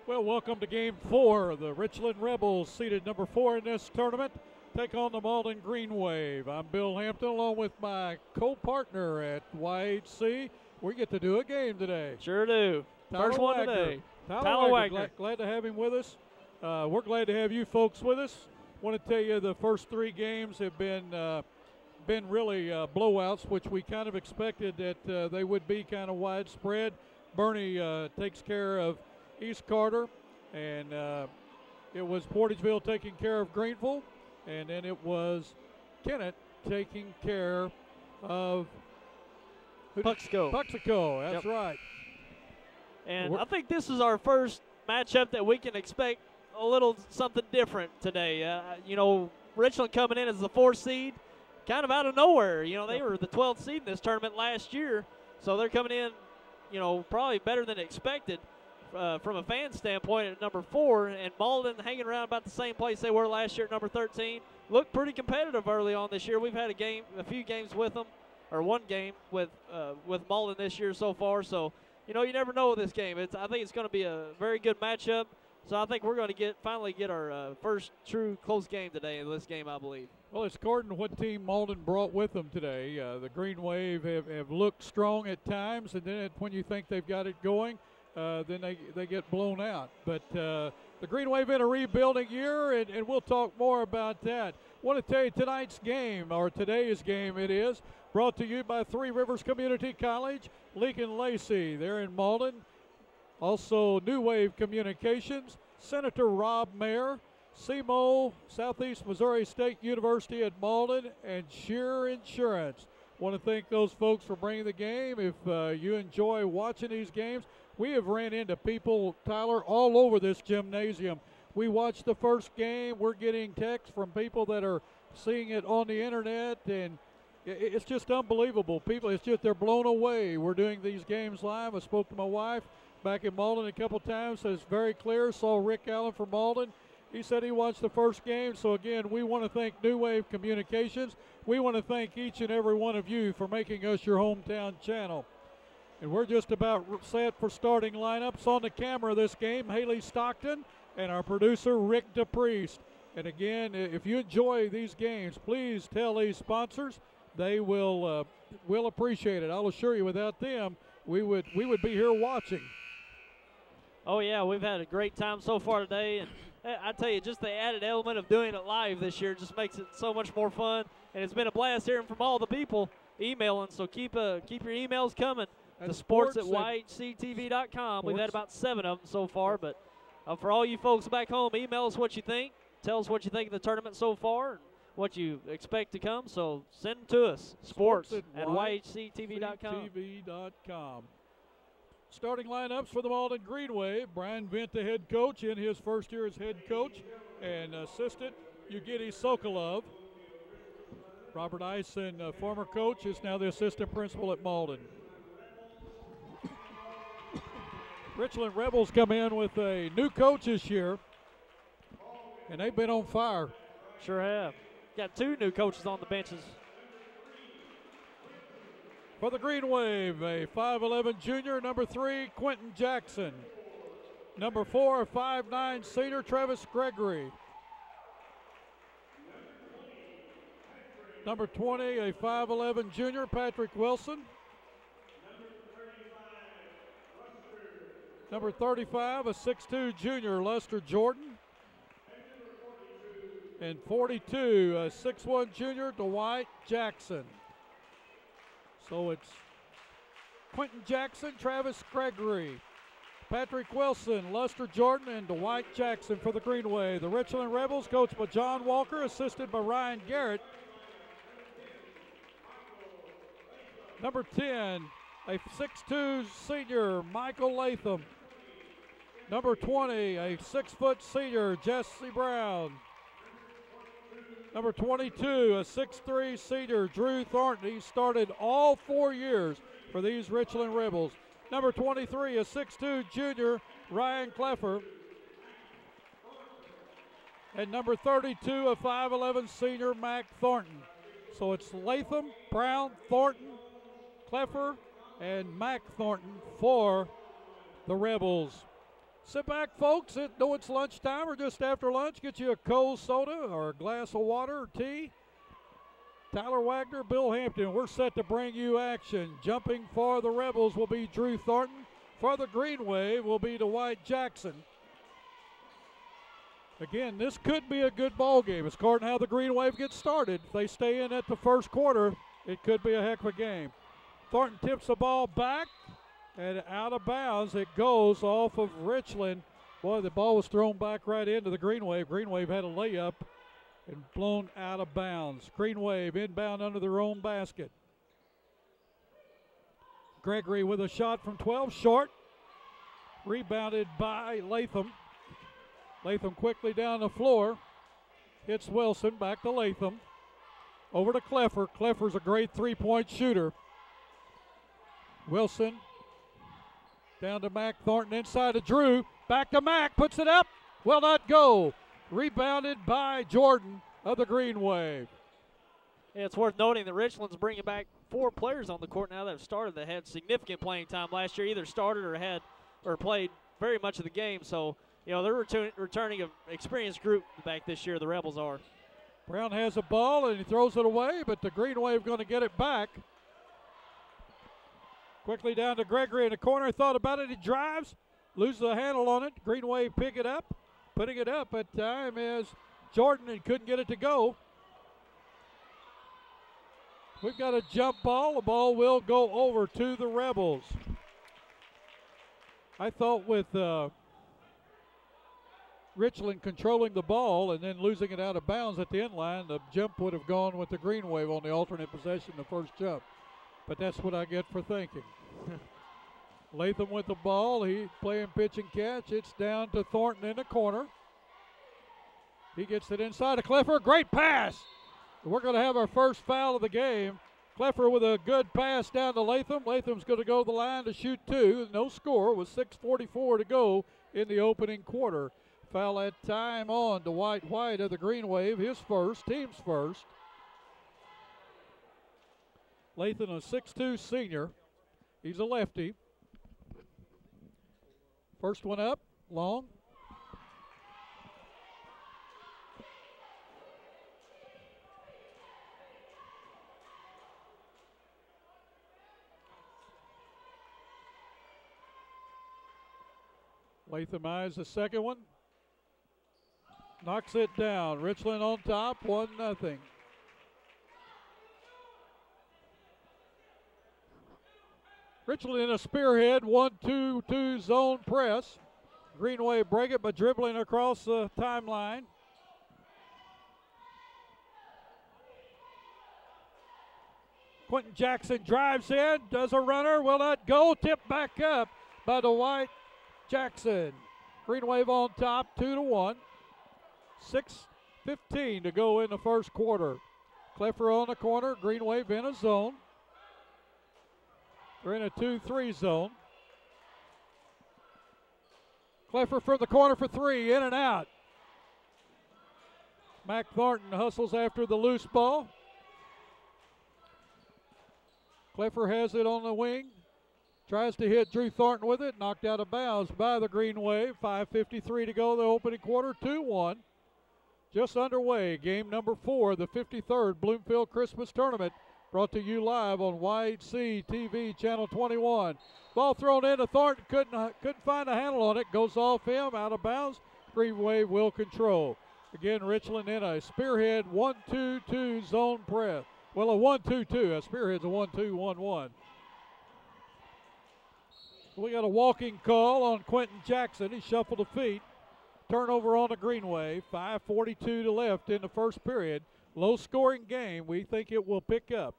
Well, welcome to Game 4. The Richland Rebels, seeded number 4 in this tournament, take on the Malden Green Wave. I'm Bill Hampton, along with my co-partner at YHC. We get to do a game today. Sure do. First one today. Tyler Wagner. Glad to have him with us. We're glad to have you folks with us. Want to tell you the first 3 games have been really blowouts, which we kind of expected that they would be kind of widespread. Bernie takes care of East Carter, and it was Portageville taking care of Greenville, and then it was Kennett taking care of Puxico. That's right. And I think this is our first matchup that we can expect a little something different today. Richland coming in as the 4th seed, kind of out of nowhere. They were the 12th seed in this tournament last year, so they're coming in, probably better than expected. From a fan standpoint at number 4, and Malden hanging around about the same place they were last year at number 13. Looked pretty competitive early on this year. We've had a few games with them, or one game with Malden this year so far. So, you never know with this game. I think it's going to be a very good matchup. So I think we're going to finally get our first true close game today in this game, I believe. Well, it's according to what team Malden brought with them today. The Green Wave have looked strong at times, and then when you think they've got it going, then they get blown out. But the Green Wave in a rebuilding year, and we'll talk more about that. Want to tell you today's game, it is, brought to you by Three Rivers Community College, Leake & Lacey. They're in Malden. Also, New Wave Communications, Senator Rob Mayer, SEMO, Southeast Missouri State University at Malden, and Shear Insurance. Want to thank those folks for bringing the game. If you enjoy watching these games, we have ran into people, Tyler, all over this gymnasium. We watched the first game. We're getting texts from people that are seeing it on the internet, and it's just unbelievable. They're blown away. We're doing these games live. I spoke to my wife back in Malden a couple times, so it's very clear. Saw Rick Allen from Malden. He said he watched the first game. So, again, we want to thank New Wave Communications. We want to thank each and every one of you for making us your hometown channel. And we're just about set for starting lineups. On the camera this game, Haley Stockton and our producer, Rick DePriest. And, again, if you enjoy these games, please tell these sponsors. They will appreciate it. I'll assure you, without them, we would be here watching. Oh, yeah, we've had a great time so far today. And I tell you, just the added element of doing it live this year just makes it so much more fun. And it's been a blast hearing from all the people emailing. So keep your emails coming to sports@yhctv.com. We've had about 7 of them so far. But for all you folks back home, email us what you think. Tell us what you think of the tournament so far and what you expect to come. So send them to us, sports@yhctv.com. Starting lineups for the Malden Green Wave. Brian Vint, the head coach, in his first year as head coach, and assistant Yugiti Sokolov. Robert Eisen, former coach, is now the assistant principal at Malden. Richland Rebels come in with a new coach this year, and they've been on fire. Sure have. Got 2 new coaches on the benches. For the Green Wave, a 5'11 junior, number 3, Quentin Jackson. Number 4, a 5'9 senior, Travis Gregory. Number 20, a 5'11 junior, Patrick Wilson. Number 35, a 6'2 junior, Lester Jordan. And 42, a 6'1 junior, Dwight Jackson. So it's Quentin Jackson, Travis Gregory, Patrick Wilson, Lester Jordan, and Dwight Jackson for the Green Wave. The Richland Rebels, coached by John Walker, assisted by Ryan Garrett. Number 10, a 6'2 senior, Michael Latham. Number 20, a 6' senior, Jesse Brown. Number 22, a 6'3 senior, Drew Thornton. He started all 4 years for these Richland Rebels. Number 23, a 6'2 junior, Ryan Kleffer. And number 32, a 5'11 senior, Mac Thornton. So it's Latham, Brown, Thornton, Kleffer, and Mac Thornton for the Rebels. Sit back, folks. Know it's lunchtime or just after lunch. Get you a cold soda or a glass of water or tea. Tyler Wagner, Bill Hampton, we're set to bring you action. Jumping for the Rebels will be Drew Thornton. For the Green Wave will be Dwight Jackson. Again, this could be a good ball game. It's according to how the Green Wave gets started. If they stay in at the first quarter, it could be a heck of a game. Thornton tips the ball back. And out of bounds, it goes off of Richland. Boy, the ball was thrown back right into the Green Wave. Green Wave had a layup and blown out of bounds. Green Wave inbound under their own basket. Gregory with a shot from 12, short. Rebounded by Latham. Latham quickly down the floor. Hits Wilson, back to Latham. Over to Cleffer. Cleffer's a great three-point shooter. Wilson. Down to Mac Thornton, inside to Drew. Back to Mac, puts it up. Will not go. Rebounded by Jordan of the Green Wave. Yeah, it's worth noting that Richland's bringing back 4 players on the court now that have started that had significant playing time last year, either started or played very much of the game. So, they're returning an experienced group back this year, the Rebels are. Brown has a ball and he throws it away, but the Green Wave going to get it back. Quickly down to Gregory in the corner. Thought about it. He drives. Loses the handle on it. Green Wave pick it up. Putting it up at time is Jordan and couldn't get it to go. We've got a jump ball. The ball will go over to the Rebels. I thought with Richland controlling the ball and then losing it out of bounds at the end line, the jump would have gone with the Green Wave on the alternate possession, the first jump. But that's what I get for thinking. Latham with the ball. He's playing pitch and catch. It's down to Thornton in the corner. He gets it inside to Cleffer. Great pass. We're going to have our first foul of the game. Cleffer with a good pass down to Latham. Latham's going to go to the line to shoot 2. No score with 6:44 to go in the opening quarter. Foul at time on Dwight White of the Green Wave. His first, team's first. Latham, a 6'2 senior. He's a lefty. First one up, long. Latham eyes the second one. Knocks it down. Richland on top, 1-0. Richland in a spearhead, 1-2-2 zone press. Green Wave break it by dribbling across the timeline. Quentin Jackson drives in, does a runner, will not go. Tipped back up by Dwight Jackson. Green Wave on top, 2-1. 6:15 to go in the first quarter. Cleffer on the corner, Green Wave in a zone. They're in a 2-3 zone. Cleffer from the corner for 3, in and out. Mac Thornton hustles after the loose ball. Cleffer has it on the wing. Tries to hit Drew Thornton with it. Knocked out of bounds by the Green Wave. 5:53 to go the opening quarter. 2-1. Just underway. Game number 4, the 53rd Bloomfield Christmas Tournament. Brought to you live on YHC TV Channel 21. Ball thrown into Thornton. Couldn't find a handle on it. Goes off him. Out of bounds. Green Wave will control. Again, Richland in a spearhead 1-2-2 zone press. Well, a 1-2-2. A spearhead's a 1-2-1-1. We got a walking call on Quentin Jackson. He shuffled the feet. Turnover on the Green Wave. 5:42 to left in the first period. Low scoring game. We think it will pick up.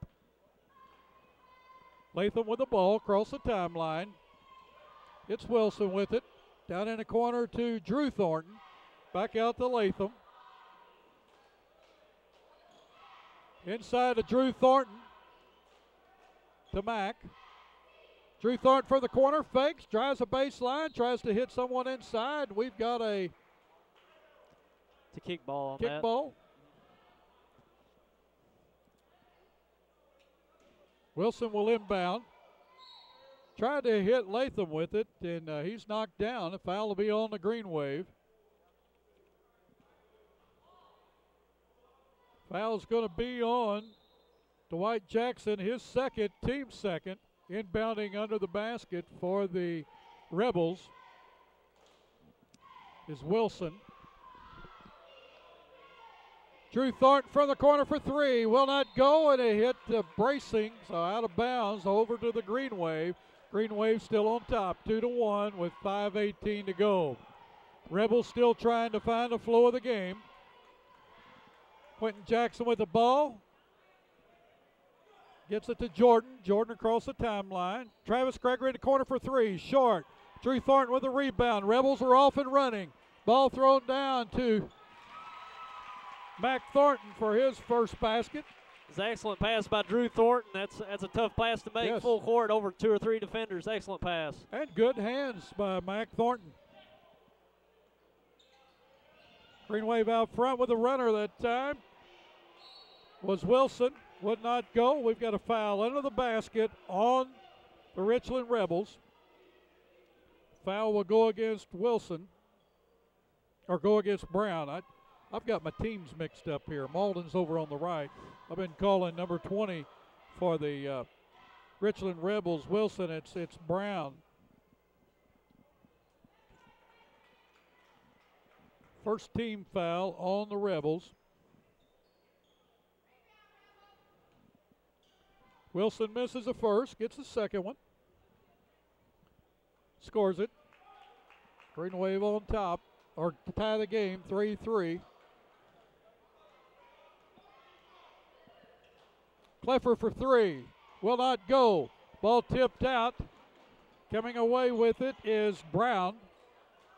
Latham with the ball across the timeline. It's Wilson with it. Down in the corner to Drew Thornton. Back out to Latham. Inside to Drew Thornton. To Mack. Drew Thornton for the corner, fakes, drives a baseline, tries to hit someone inside. We've got a kick ball on that. Kick ball. Wilson will inbound. Tried to hit Latham with it, and he's knocked down. A foul will be on the Green Wave. Foul's going to be on Dwight Jackson, his second, team second, inbounding under the basket for the Rebels is Wilson. Drew Thornton from the corner for three. Will not go, and it hit the bracing, so out of bounds over to the Green Wave. Green Wave still on top, 2-1 with 5:18 to go. Rebels still trying to find the flow of the game. Quentin Jackson with the ball. Gets it to Jordan. Jordan across the timeline. Travis Gregory in the corner for three. Short. Drew Thornton with the rebound. Rebels are off and running. Ball thrown down to Mac Thornton for his first basket. It's an excellent pass by Drew Thornton. That's a tough pass to make, full court over 2 or 3 defenders. Excellent pass. And good hands by Mac Thornton. Green Wave out front with a runner that time was Wilson. Would not go. We've got a foul under the basket on the Richland Rebels. Foul will go against Wilson, or go against Brown. I've got my teams mixed up here. Malden's over on the right. I've been calling number 20 for the Richland Rebels. Wilson, it's Brown. First team foul on the Rebels. Wilson misses the first, gets the second one. Scores it. Green Wave on top, or to tie the game, 3-3. Cleffer for three. Will not go. Ball tipped out. Coming away with it is Brown.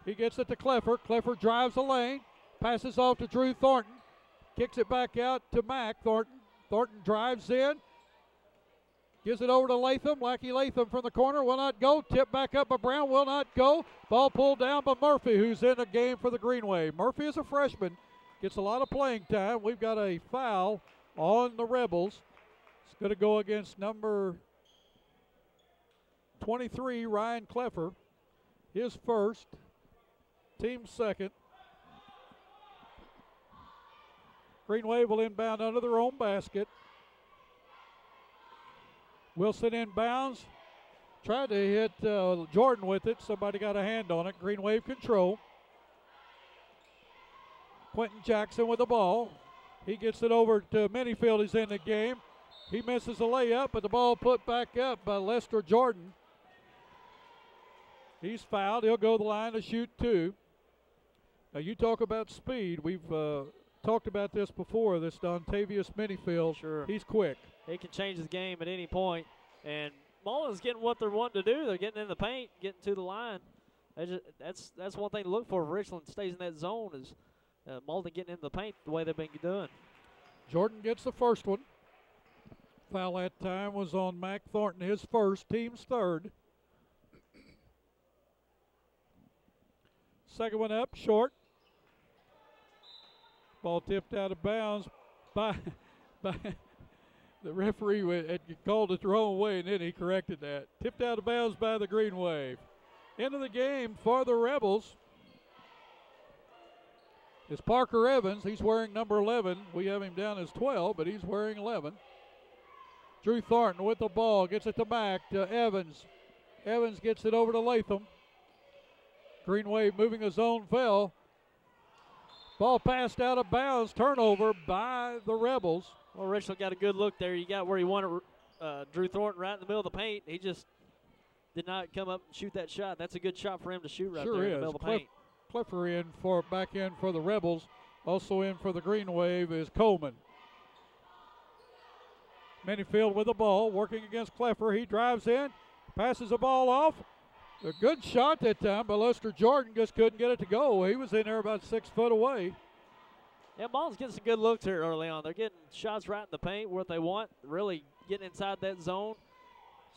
He gets it to Cleffer. Cleffer drives the lane. Passes off to Drew Thornton. Kicks it back out to Mac Thornton. Thornton drives in. Gives it over to Latham. Lackey Latham from the corner. Will not go. Tip back up by Brown. Will not go. Ball pulled down by Murphy, who's in the game for the Green Wave. Murphy is a freshman. Gets a lot of playing time. We've got a foul on the Rebels. It's going to go against number 23, Ryan Cleffer. His first. Team second. Green Wave will inbound under their own basket. Wilson inbounds. Tried to hit Jordan with it. Somebody got a hand on it. Green Wave control. Quentin Jackson with the ball. He gets it over to Minifield. He's in the game. He misses a layup, but the ball put back up by Lester Jordan. He's fouled. He'll go to the line to shoot two. Now you talk about speed. We've talked about this before, this Dontavius Minifield. Sure. He's quick. He can change his game at any point. And Malden's getting what they're wanting to do. They're getting in the paint, getting to the line. That's one thing to look for if Richland stays in that zone is Malden getting in the paint the way they've been doing. Jordan gets the first one. Foul that time was on Mac Thornton, his first, team's third. Second one up, short. Ball tipped out of bounds by the referee. Had called it the wrong way, and then he corrected that. Tipped out of bounds by the Green Wave. Into the game for the Rebels is Parker Evans. He's wearing number 11. We have him down as 12, but he's wearing 11. Drew Thornton with the ball. Gets it to Mac, to Evans. Evans gets it over to Latham. Green Wave moving a zone foul. Ball passed out of bounds. Turnover by the Rebels. Well, Richland got a good look there. You got where he wanted Drew Thornton right in the middle of the paint. He just did not come up and shoot that shot. That's a good shot for him to shoot right there in the middle of the paint. Cleffer back in for the Rebels. Also in for the Green Wave is Coleman. Minifield with the ball, working against Cleffer. He drives in, passes the ball off. A good shot that time, but Lester Jordan just couldn't get it to go. He was in there about 6 foot away. Yeah, Malden's getting some good looks here early on. They're getting shots right in the paint, what they want, really getting inside that zone.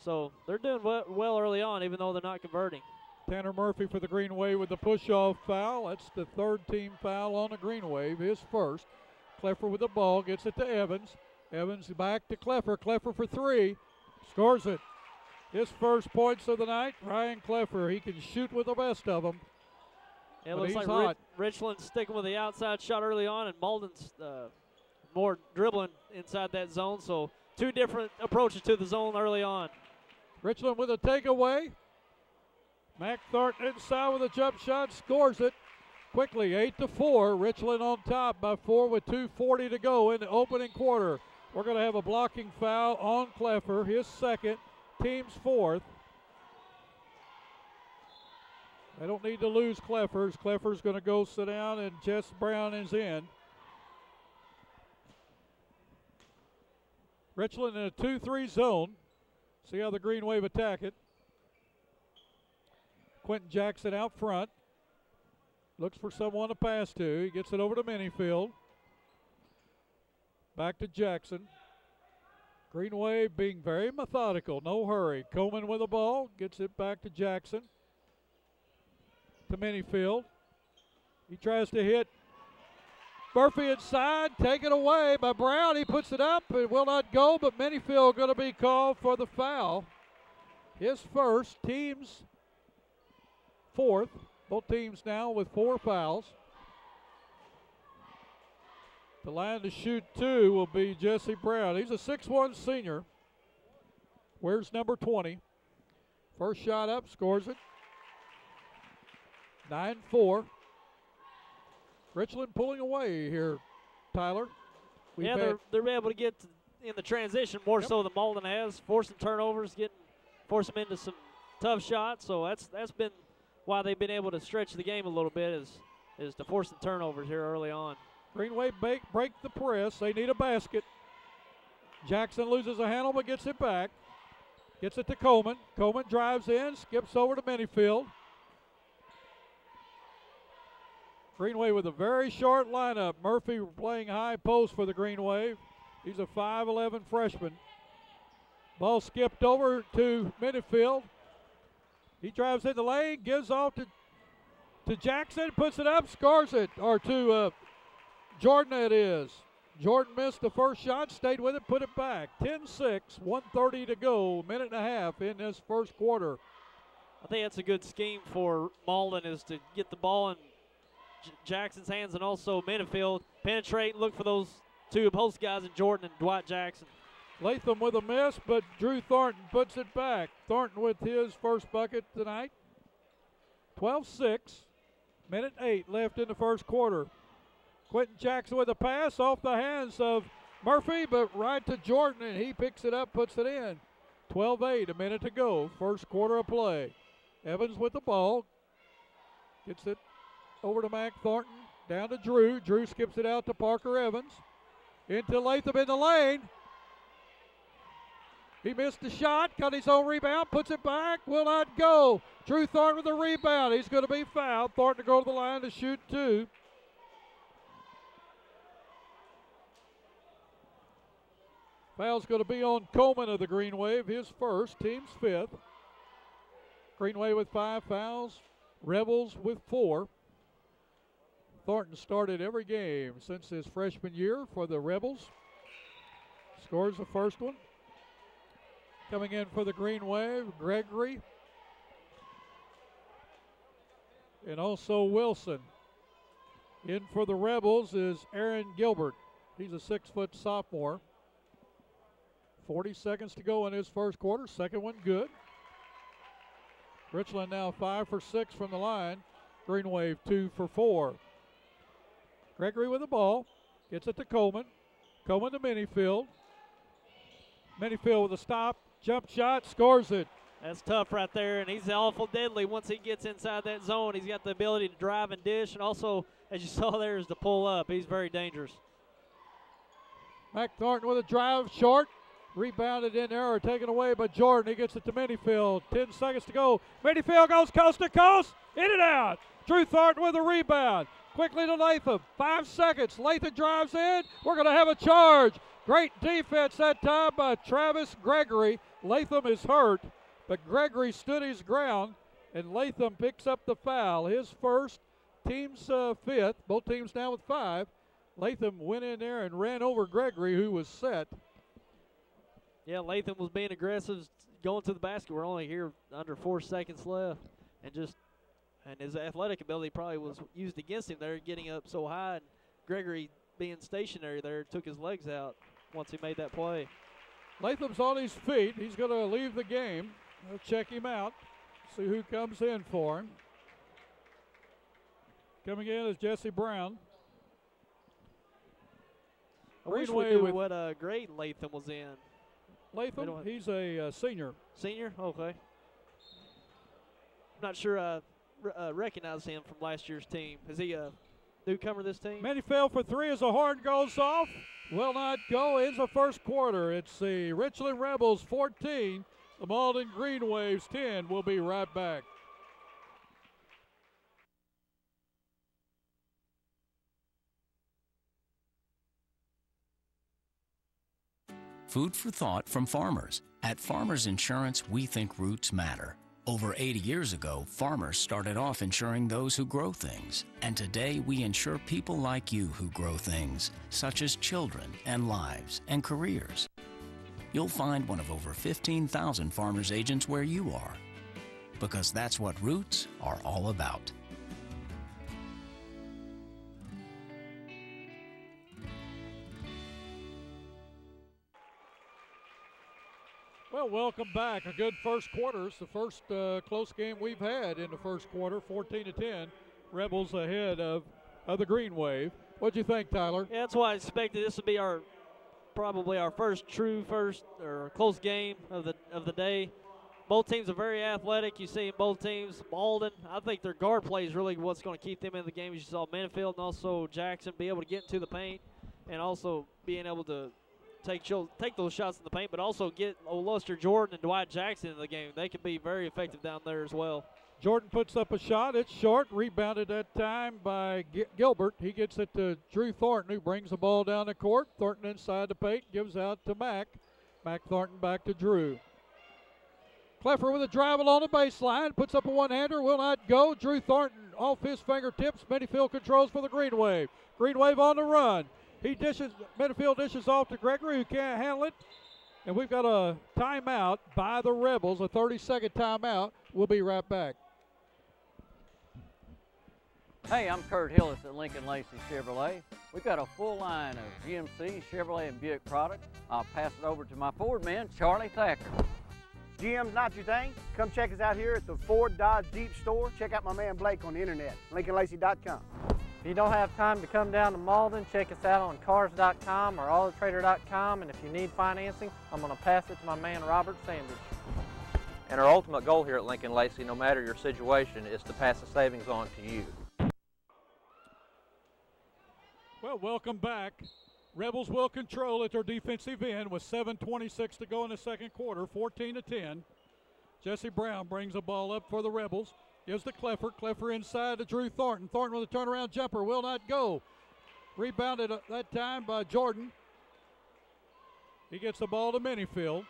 So they're doing well early on, even though they're not converting. Tanner Murphy for the Green Wave with the push-off foul. That's the third team foul on the Green Wave, his first. Cleffer with the ball, gets it to Evans. Evans back to Cleffer. Cleffer for three. Scores it. His first points of the night. Ryan Cleffer, he can shoot with the best of them. It looks like Richland's sticking with the outside shot early on, and Malden's more dribbling inside that zone. So two different approaches to the zone early on. Richland with a takeaway. Mac Thornton inside with a jump shot, scores it quickly, 8-4. Richland on top by 4 with 2:40 to go in the opening quarter. We're going to have a blocking foul on Cleffer, his second, team's fourth. They don't need to lose Cleffers. Cleffer's going to go sit down, and Jess Brown is in. Richland in a 2-3 zone. See how the Green Wave attack it. Quentin Jackson out front. Looks for someone to pass to. He gets it over to Minifield. Back to Jackson. Green Wave being very methodical, no hurry. Coleman with the ball, gets it back to Jackson. To Minifield. He tries to hit Murphy inside, taken away by Brown. He puts it up, it will not go, but Minifield going to be called for the foul. His first, team's fourth. Both teams now with 4 fouls. The line to shoot 2 will be Jesse Brown. He's a 6'1 senior. Wears number 20. First shot up, scores it. 9-4. Richland pulling away here, Tyler. They're able to get in the transition more so than Malden has, forcing turnovers, force them into some tough shots. So that's been why they've been able to stretch the game a little bit is to force the turnovers here early on. Green Wave break the press. They need a basket. Jackson loses a handle but gets it back. Gets it to Coleman. Coleman drives in, skips over to Minifield. Green Wave with a very short lineup. Murphy playing high post for the Green Wave. He's a 5'11 freshman. Ball skipped over to Minifield. He drives in the lane, gives off to Jackson, puts it up, scores it. Or to Jordan it is. Jordan missed the first shot, stayed with it, put it back. 10-6, 1:30 to go, minute and a half in this first quarter. I think that's a good scheme for Malden is to get the ball in Jackson's hands and also Minifield. Penetrate and look for those two post guys in Jordan and Dwight Jackson. Latham with a miss, but Drew Thornton puts it back. Thornton with his first bucket tonight. 12-6, minute 8 left in the first quarter. Quentin Jackson with a pass off the hands of Murphy, but right to Jordan, and he picks it up, puts it in. 12-8, a minute to go, first quarter of play. Evans with the ball. Gets it over to Mac Thornton, down to Drew. Drew skips it out to Parker Evans. Into Latham in the lane. He missed the shot, got his own rebound, puts it back, will not go. Drew Thornton with the rebound. He's going to be fouled. Thornton to go to the line to shoot 2. Foul's going to be on Coleman of the Green Wave, his first, team's 5th. Green Wave with 5 fouls, Rebels with 4. Thornton started every game since his freshman year for the Rebels. Scores the first one. Coming in for the Green Wave, Gregory. And also Wilson. In for the Rebels is Aaron Gilbert. He's a 6-foot sophomore. 40 seconds to go in his first quarter. Second one good. Richland now 5 for 6 from the line. Green Wave 2 for 4. Gregory with the ball. Gets it to Coleman. Coleman to Minifield. Minifield with a stop. Jump shot. Scores it. That's tough right there, and he's awful deadly once he gets inside that zone. He's got the ability to drive and dish, and also, as you saw there, is to pull up. He's very dangerous. Mac Thornton with a drive short. Rebounded in there or taken away by Jordan. He gets it to Minifield. 10 seconds to go. Minifield goes coast to coast. In and out. Drew Thornton with a rebound. Quickly to Latham. 5 seconds. Latham drives in. We're going to have a charge. Great defense that time by Travis Gregory. Latham is hurt, but Gregory stood his ground, and Latham picks up the foul. His first, team's 5th. Both teams now with 5. Latham went in there and ran over Gregory, who was set. Yeah, Latham was being aggressive. going to the basket. We're only here under 4 seconds left, and his athletic ability probably was used against him there, getting up so high. And Gregory, being stationary there, took his legs out once he made that play. Latham's on his feet. He's going to leave the game. They'll check him out, see who comes in for him. Coming in is Jesse Brown. I wish we knew what grade Latham was in. Latham, he's a senior. Senior? Okay. I'm not sure I recognize him from last year's team. Is he a newcomer to this team? Many fail for three as the horn goes off. Will not go. Ends the first quarter. It's the Richland Rebels 14, the Malden Green Waves 10. We'll be right back. Food for thought from farmers. At Farmers Insurance, we think roots matter. Over 80 years ago, farmers started off insuring those who grow things. And today, we insure people like you who grow things, such as children and lives and careers. You'll find one of over 15,000 farmers agents where you are. Because that's what roots are all about. Well, welcome back. A good first quarter. It's the first close game we've had in the first quarter, 14-10. Rebels ahead of the Green Wave. What'd you think, Tyler? Yeah, that's why I expected this would be probably our first close game of the day. Both teams are very athletic. You see in both teams. Malden, I think their guard play is really what's going to keep them in the game. As you saw Minifield and also Jackson be able to get into the paint and also being able to take those shots in the paint, but also get Luster Jordan and Dwight Jackson in the game. They can be very effective down there as well. Jordan puts up a shot. It's short. Rebounded that time by Gilbert. He gets it to Drew Thornton, who brings the ball down the court. Thornton inside the paint, gives out to Mack. Mack Thornton back to Drew. Cleffer with a dribble on the baseline. Puts up a one-hander. Will not go. Drew Thornton off his fingertips. Minifield controls for the Green Wave. Green Wave on the run. Minifield dishes off to Gregory, who can't handle it. And we've got a timeout by the Rebels, a 30-second timeout. We'll be right back. Hey, I'm Kurt Hillis at Lincoln Lacey Chevrolet. We've got a full line of GMC, Chevrolet, and Buick products. I'll pass it over to my Ford man, Charlie Thacker. GM's not your thing? Come check us out here at the Ford Dodge Jeep store. Check out my man Blake on the internet, LincolnLacey.com. If you don't have time to come down to Malden, check us out on cars.com or autotrader.com, and if you need financing, I'm going to pass it to my man Robert Sanders. And our ultimate goal here at Lincoln Lacey, no matter your situation, is to pass the savings on to you. Well, welcome back. Rebels will control at their defensive end with 7:26 to go in the second quarter, 14-10. Jesse Brown brings the ball up for the Rebels. Gives to Cleffer. Cleffer inside to Drew Thornton. Thornton with a turnaround jumper. Will not go. Rebounded that time by Jordan. He gets the ball to Minifield.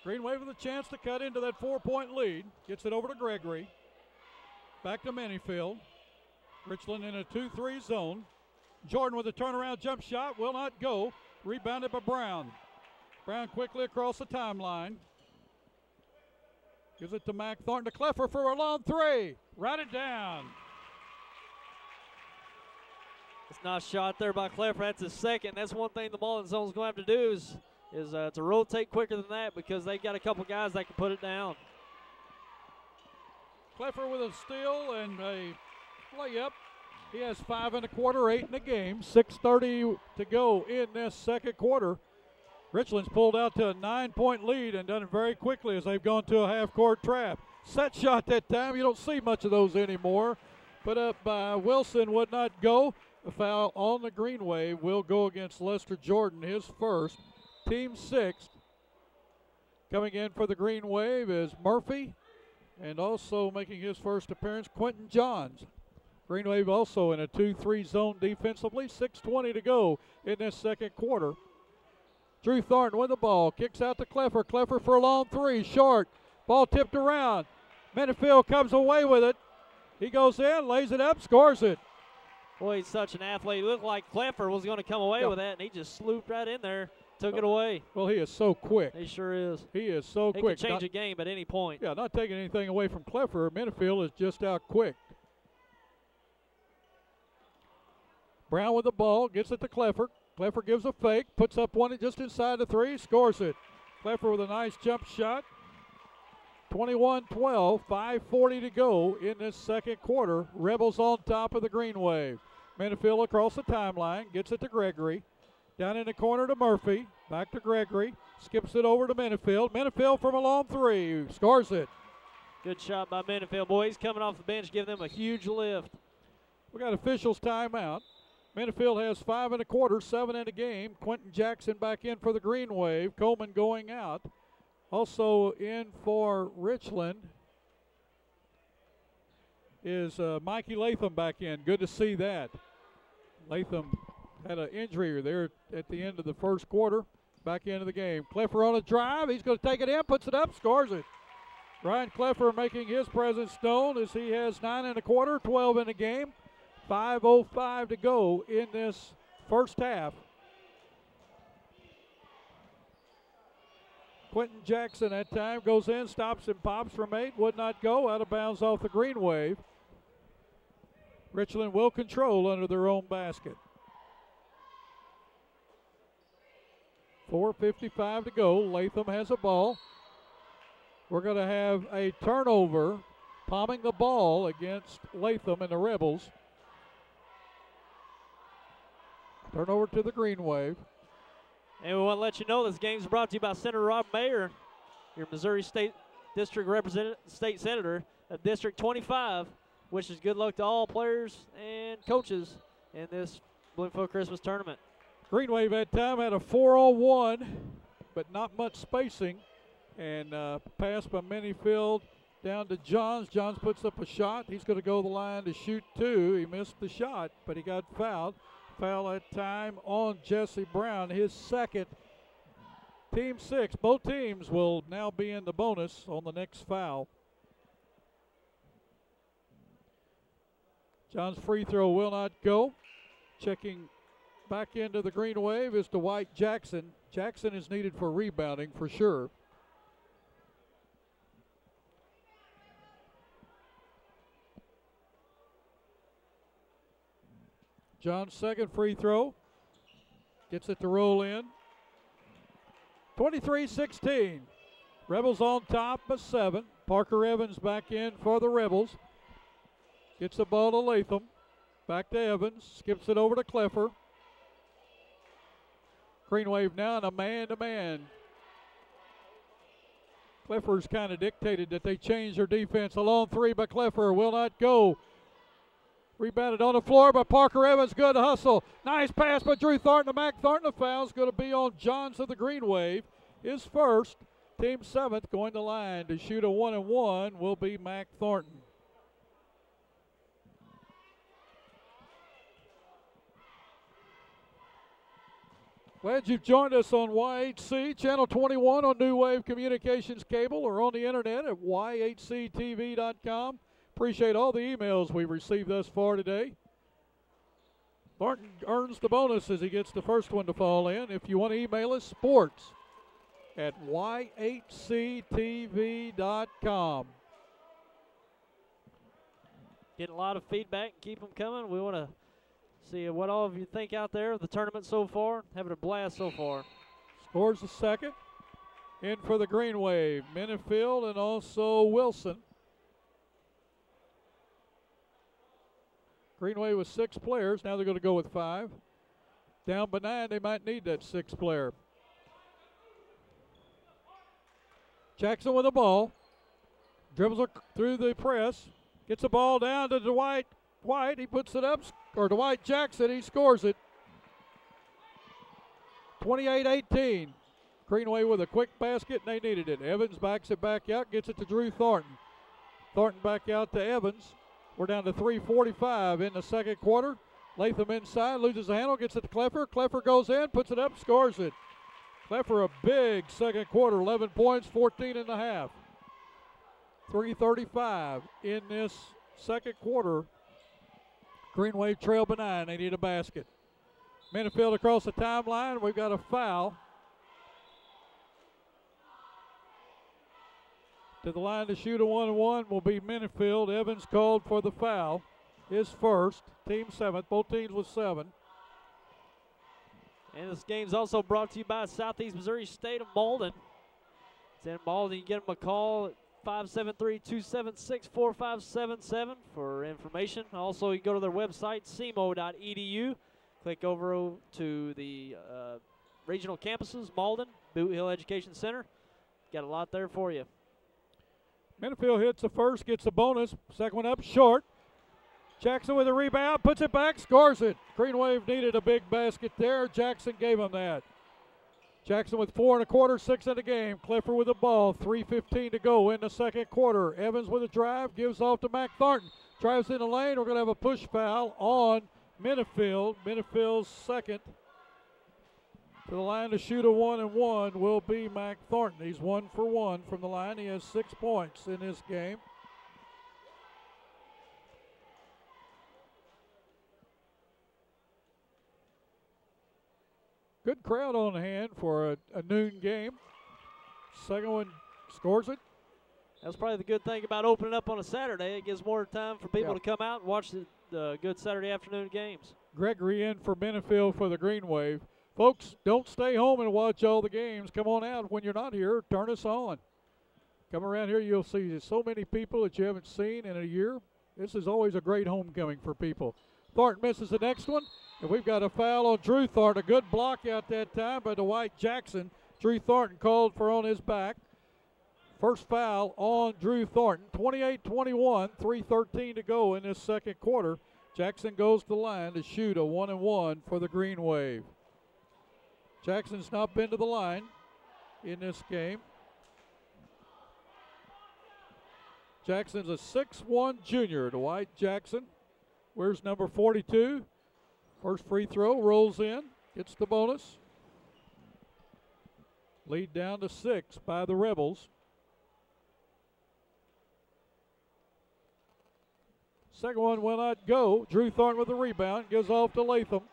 Green Wave with a chance to cut into that 4-point lead. Gets it over to Gregory. Back to Minifield. Richland in a 2-3 zone. Jordan with a turnaround jump shot. Will not go. Rebounded by Brown. Brown quickly across the timeline. Gives it to Mack Thornton to Cleffer for a long three. Right it down. It's not a shot there by Cleffer. That's his second. That's one thing the Malden zone's going to have to do is to rotate quicker than that because they've got a couple guys that can put it down. Cleffer with a steal and a layup. He has 5 in the quarter, 8 in the game. 6:30 to go in this second quarter. Richland's pulled out to a 9-point lead and done it very quickly as they've gone to a half-court trap. Set shot that time. You don't see much of those anymore. Put up by Wilson, would not go. The foul on the Green Wave will go against Lester Jordan, his first, team 6th. Coming in for the Green Wave is Murphy, and also making his first appearance, Quentin Johns. Green Wave also in a 2-3 zone defensively. 6:20 to go in this second quarter. Drew Thornton with the ball, kicks out to Cleffer. Cleffer for a long three, short. Ball tipped around. Minifield comes away with it. He goes in, lays it up, scores it. Boy, he's such an athlete. It looked like Cleffer was going to come away with that, and he just slooped right in there. took it away. Well, he is so quick. He sure is. He is so He quick. He can change a game at any point. Yeah, not taking anything away from Clifford. Minifield is just out quick. Brown with the ball, gets it to Clifford. Clifford gives a fake, puts up one just inside the 3, scores it. Clifford with a nice jump shot. 21-12, 5:40 to go in this second quarter. Rebels on top of the Green Wave. Minifield across the timeline, gets it to Gregory. Down in the corner to Murphy, back to Gregory. Skips it over to Minifield. Minifield from a long 3, scores it. Good shot by Minifield. Boy, he's coming off the bench, giving them a huge lift. We got officials timeout. Minifield has 5 1/4, 7 in the game. Quentin Jackson back in for the Green Wave. Coleman going out. Also in for Richland is Mikey Latham back in. Good to see that. Latham had an injury there at the end of the first quarter. Back into the game. Clifford on a drive. He's going to take it in, puts it up, scores it. Ryan Clifford making his presence known as he has 9 1/4, 12 in the game. 5:05 to go in this first half. Quentin Jackson that time goes in, stops and pops from 8, would not go, out of bounds off the Green Wave. Richland will control under their own basket. 4:55 to go. Latham has a ball. We're going to have a turnover, palming the ball against Latham and the Rebels. Turnover to the Green Wave. And we want to let you know this game is brought to you by Senator Rob Mayer, your Missouri State District Representative, State Senator of District 25. Wishes good luck to all players and coaches in this Bloomfield Christmas tournament. Green Wave at time had a 4-on-1, but not much spacing. And pass by Minifield down to Johns. Johns puts up a shot. He's going to go to the line to shoot 2. He missed the shot, but he got fouled. Foul at time on Jesse Brown, his second. Team 6, both teams will now be in the bonus on the next foul. John's free throw will not go. Checking back into the Green Wave is Dwight Jackson. Jackson is needed for rebounding for sure. John's second free throw. Gets it to roll in. 23-16. Rebels on top by 7. Parker Evans back in for the Rebels. Gets the ball to Latham. Back to Evans. Skips it over to Clifford. Green Wave now in a man-to-man. Clifford's kind of dictated that they change their defense. A long 3 by Clifford will not go. Rebounded on the floor by Parker Evans. Good hustle. Nice pass by Drew Thornton to Mac Thornton. The foul's going to be on Johns of the Green Wave. His first. Team 7th going to line to shoot a 1-and-1 will be Mac Thornton. Glad you've joined us on YHC, Channel 21 on New Wave Communications Cable or on the internet at yhctv.com. Appreciate all the emails we've received thus far today. Thornton earns the bonus as he gets the first one to fall in. If you want to email us, sports@yhctv.com. Getting a lot of feedback. Keep them coming. We want to see what all of you think out there of the tournament so far. Having a blast so far. Scores the second. In for the Green Wave, Minifield and also Wilson. Green Wave with 6 players. Now they're going to go with 5. Down by 9, they might need that 6th player. Jackson with the ball. Dribbles through the press. Gets the ball down to Dwight White. He puts it up. Or Dwight Jackson. He scores it. 28-18. Green Wave with a quick basket, and they needed it. Evans backs it back out. Gets it to Drew Thornton. Thornton back out to Evans. We're down to 3:45 in the second quarter. Latham inside, loses the handle, gets it to Clifford. Clifford goes in, puts it up, scores it. Clifford a big second quarter, 11 points, 14 and a half. 3:35 in this second quarter. Green Wave trail by 9. They need a basket. Minifield across the timeline. We've got a foul To the line to shoot a 1-1 will be Minifield. Evans called for the foul. His first, team 7th, both teams with 7. And this game's also brought to you by Southeast Missouri State of Malden. It's in Malden. You get them a call at 573-276-4577 for information. Also, you go to their website, cmo.edu. Click over to the regional campuses, Malden, Boot Hill Education Center. Got a lot there for you. Minifield hits the first, gets a bonus. Second one up short. Jackson with a rebound, puts it back, scores it. Green Wave needed a big basket there. Jackson gave him that. Jackson with 4 1/4, 6 in the game. Clifford with the ball, 3:15 to go in the second quarter. Evans with a drive, gives off to Mac Thornton. Drives in the lane. We're going to have a push foul on Minifield. Minifield's second. To the line to shoot a 1-1 will be Mac Thornton. He's 1 for 1 from the line. He has 6 points in this game. Good crowd on hand for a noon game. Second one scores it. That's probably the good thing about opening up on a Saturday. It gives more time for people to come out and watch the good Saturday afternoon games. Gregory in for Minifield for the Green Wave. Folks, don't stay home and watch all the games. Come on out when you're not here. Turn us on. Come around here, you'll see so many people that you haven't seen in a year. This is always a great homecoming for people. Thornton misses the next one, and we've got a foul on Drew Thornton. A good block out that time by Dwight Jackson. Drew Thornton called for on his back. First foul on Drew Thornton. 28-21, 3:13 to go in this second quarter. Jackson goes to the line to shoot a 1-1 for the Green Wave. Jackson's not been to the line in this game. Jackson's a 6'1 junior, Dwight Jackson. Where's number 42? First free throw, rolls in, gets the bonus. Lead down to 6 by the Rebels. Second one will not go. Drew Thornton with the rebound, gives off to Latham.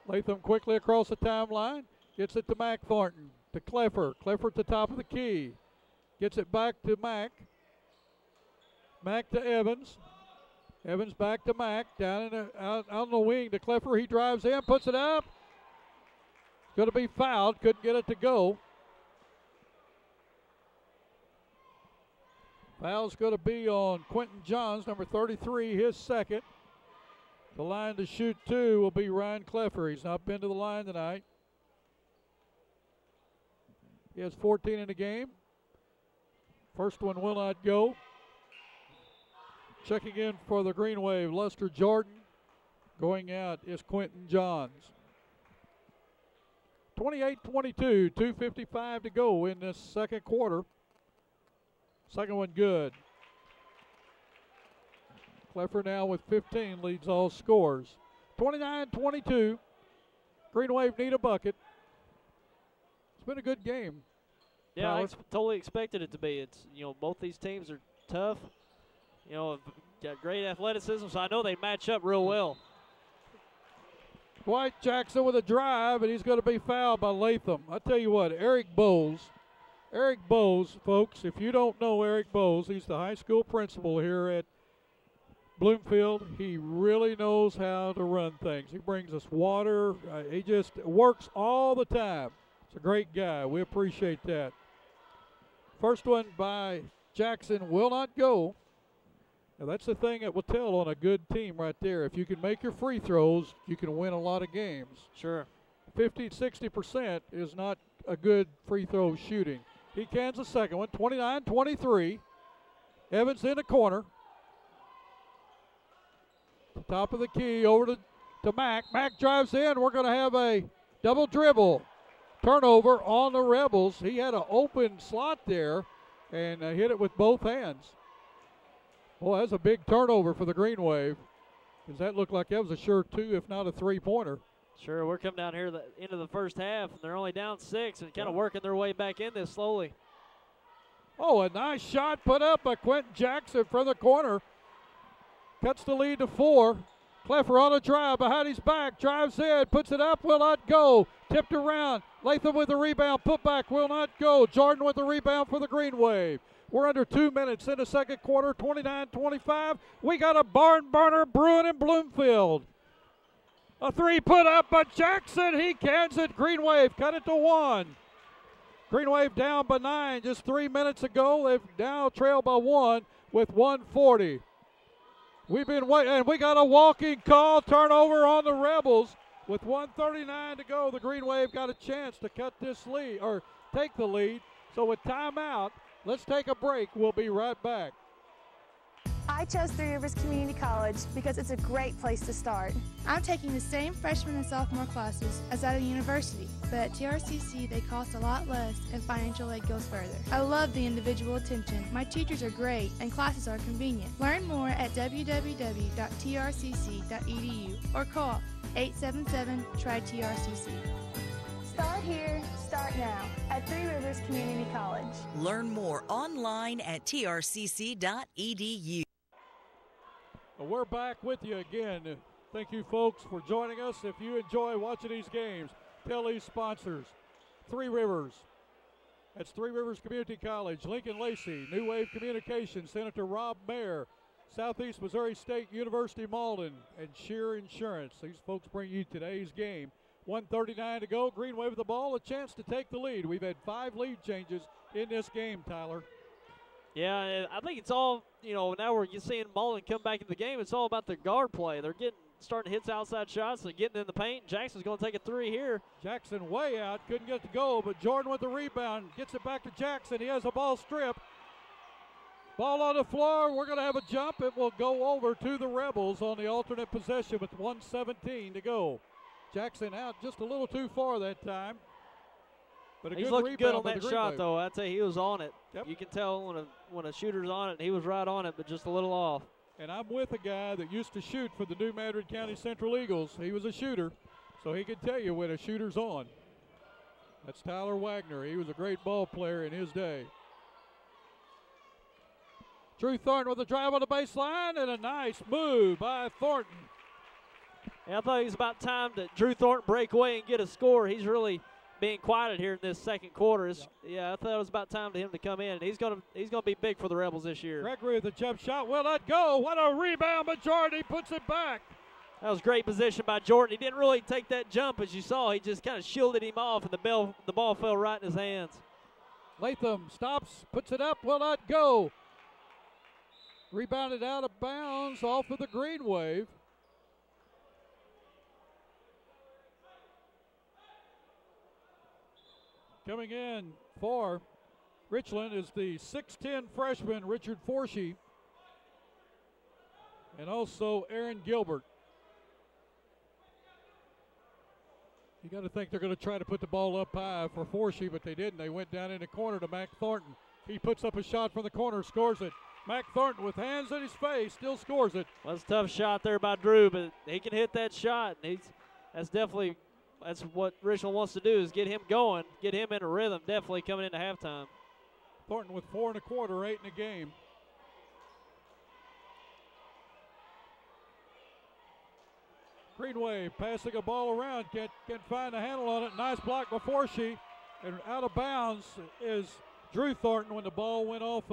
Latham quickly across the timeline, gets it to Mac Thornton, to Clifford. Clifford at the top of the key. Gets it back to Mac. Mac to Evans. Evans back to Mac, down in out on the wing to Clifford. He drives in, puts it up. Going to be fouled, couldn't get it to go. Foul's going to be on Quentin Johns, number 33, his second. The line to shoot 2 will be Ryan Clifford. He's not been to the line tonight. He has 14 in the game. First one will not go. Checking in for the Green Wave, Lester Jordan. Going out is Quentin Johns. 28-22, 2:55 to go in this second quarter. Second one good. Clifford now with 15 leads all scores. 29-22. Green Wave need a bucket. It's been a good game. Yeah, I totally expected it to be. It's, both these teams are tough. Got great athleticism, so I know they match up real well. Dwight Jackson with a drive, and he's going to be fouled by Latham. I tell you what, Eric Bowes, folks, if you don't know Eric Bowes, he's the high school principal here at Bloomfield. He really knows how to run things. He brings us water. He just works all the time. He's a great guy. We appreciate that. First one by Jackson will not go. Now that's the thing that will tell on a good team right there. If you can make your free throws, you can win a lot of games. Sure. 50-60% is not a good free throw shooting. He cans the second one, 29-23. Evans in the corner. Top of the key over to Mac. Mac drives in. We're going to have a double dribble. Turnover on the Rebels. He had an open slot there and hit it with both hands. Well, that's a big turnover for the Green Wave. Does that look like that was a sure 2, if not a 3-pointer? Sure, we're coming down here the end of the first half, and they're only down 6 and kind of working their way back in this slowly. Oh, a nice shot put up by Quentin Jackson from the corner. Cuts the lead to 4. Clifford on a drive behind his back. Drives in, puts it up, will not go. Tipped around. Latham with the rebound, put back, will not go. Jordan with the rebound for the Green Wave. We're under 2 minutes in the second quarter, 29-25. We got a barn burner brewing in Bloomfield. A three put up by Jackson. He cans it. Green Wave cut it to 1. Green Wave down by 9 just 3 minutes ago. They've now trailed by 1 with 1:40. We've been waiting, and we got a walking call, turnover on the Rebels. With 1:39 to go, the Green Wave got a chance to cut this lead, or take the lead. So with timeout, let's take a break. We'll be right back. I chose Three Rivers Community College because it's a great place to start. I'm taking the same freshman and sophomore classes as at a university, but at TRCC they cost a lot less and financial aid goes further. I love the individual attention. My teachers are great and classes are convenient. Learn more at www.trcc.edu or call 877-TRY-TRCC. Start here, start now at Three Rivers Community College. Learn more online at trcc.edu. We're back with you again. Thank you, folks, for joining us. If you enjoy watching these games, tell these sponsors. Three Rivers. That's Three Rivers Community College, Lincoln Lacey, New Wave Communications, Senator Rob Mayer, Southeast Missouri State University Malden, and Shear Insurance. These folks bring you today's game. 1:39 to go. Green Wave with the ball, a chance to take the lead. We've had 5 lead changes in this game, Tyler. Yeah, I think it's all, now we're seeing Malden come back in the game. It's all about the guard play. They're starting hits outside shots. They're getting in the paint. Jackson's going to take a 3 here. Jackson way out, couldn't get it to go, but Jordan with the rebound. Gets it back to Jackson. He has a ball strip. Ball on the floor. We're going to have a jump. It will go over to the Rebels on the alternate possession with 1:17 to go. Jackson out just a little too far that time. But He's looking good on that shot, though. I'd say he was on it. Yep. You can tell when a shooter's on it, and he was right on it, but just a little off. And I'm with a guy that used to shoot for the New Madrid County Central Eagles. He was a shooter, so he can tell you when a shooter's on. That's Tyler Wagner. He was a great ball player in his day. Drew Thornton with a drive on the baseline, and a nice move by Thornton. Yeah, I thought it was about time that Drew Thornton break away and get a score. He's really being quieted here in this second quarter. Yeah, I thought it was about time for him to come in. He's gonna be big for the Rebels this year. Gregory with the jump shot. Will let go. What a rebound by Jordan. He puts it back. That was great position by Jordan. He didn't really take that jump, as you saw. He just kind of shielded him off, and the ball fell right in his hands. Latham stops, puts it up. Will not go. Rebounded out of bounds off of the Green Wave. Coming in for Richland is the 6'10 freshman Richard Forshee, and also Aaron Gilbert. You got to think they're going to try to put the ball up high for Forshee, but they didn't. They went down in the corner to Mac Thornton. He puts up a shot from the corner, scores it. Mac Thornton with hands in his face still scores it. Well, that's a tough shot there by Drew, but he can hit that shot. That's what Richland wants to do, is get him going, get him in a rhythm, definitely coming into halftime. Thornton with 4 1/4, 8 in the game. Green Wave passing a ball around, can't find a handle on it. Nice block by Forshee, and out of bounds is Drew Thornton when the ball went off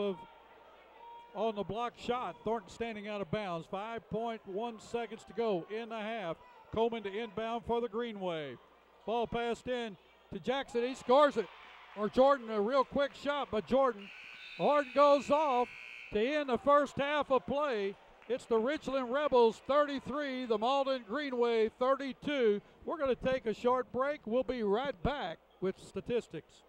on the block shot. Thornton standing out of bounds. 5.1 seconds to go in the half. Coleman to inbound for the Green Wave. Ball passed in to Jackson. He scores it. Or Jordan, a real quick shot by Jordan. Horton goes off to end the first half of play. It's the Richland Rebels 33, the Malden Green Wave 32. We're going to take a short break. We'll be right back with statistics.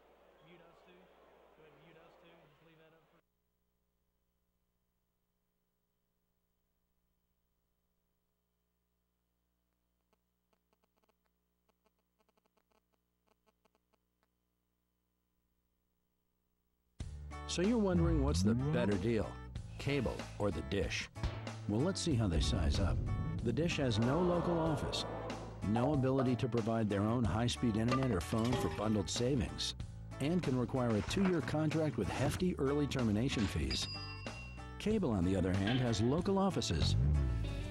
So you're wondering what's the better deal, cable or the dish? Well, let's see how they size up. The dish has no local office, no ability to provide their own high-speed internet or phone for bundled savings, and can require a 2-year contract with hefty early termination fees. Cable, on the other hand, has local offices,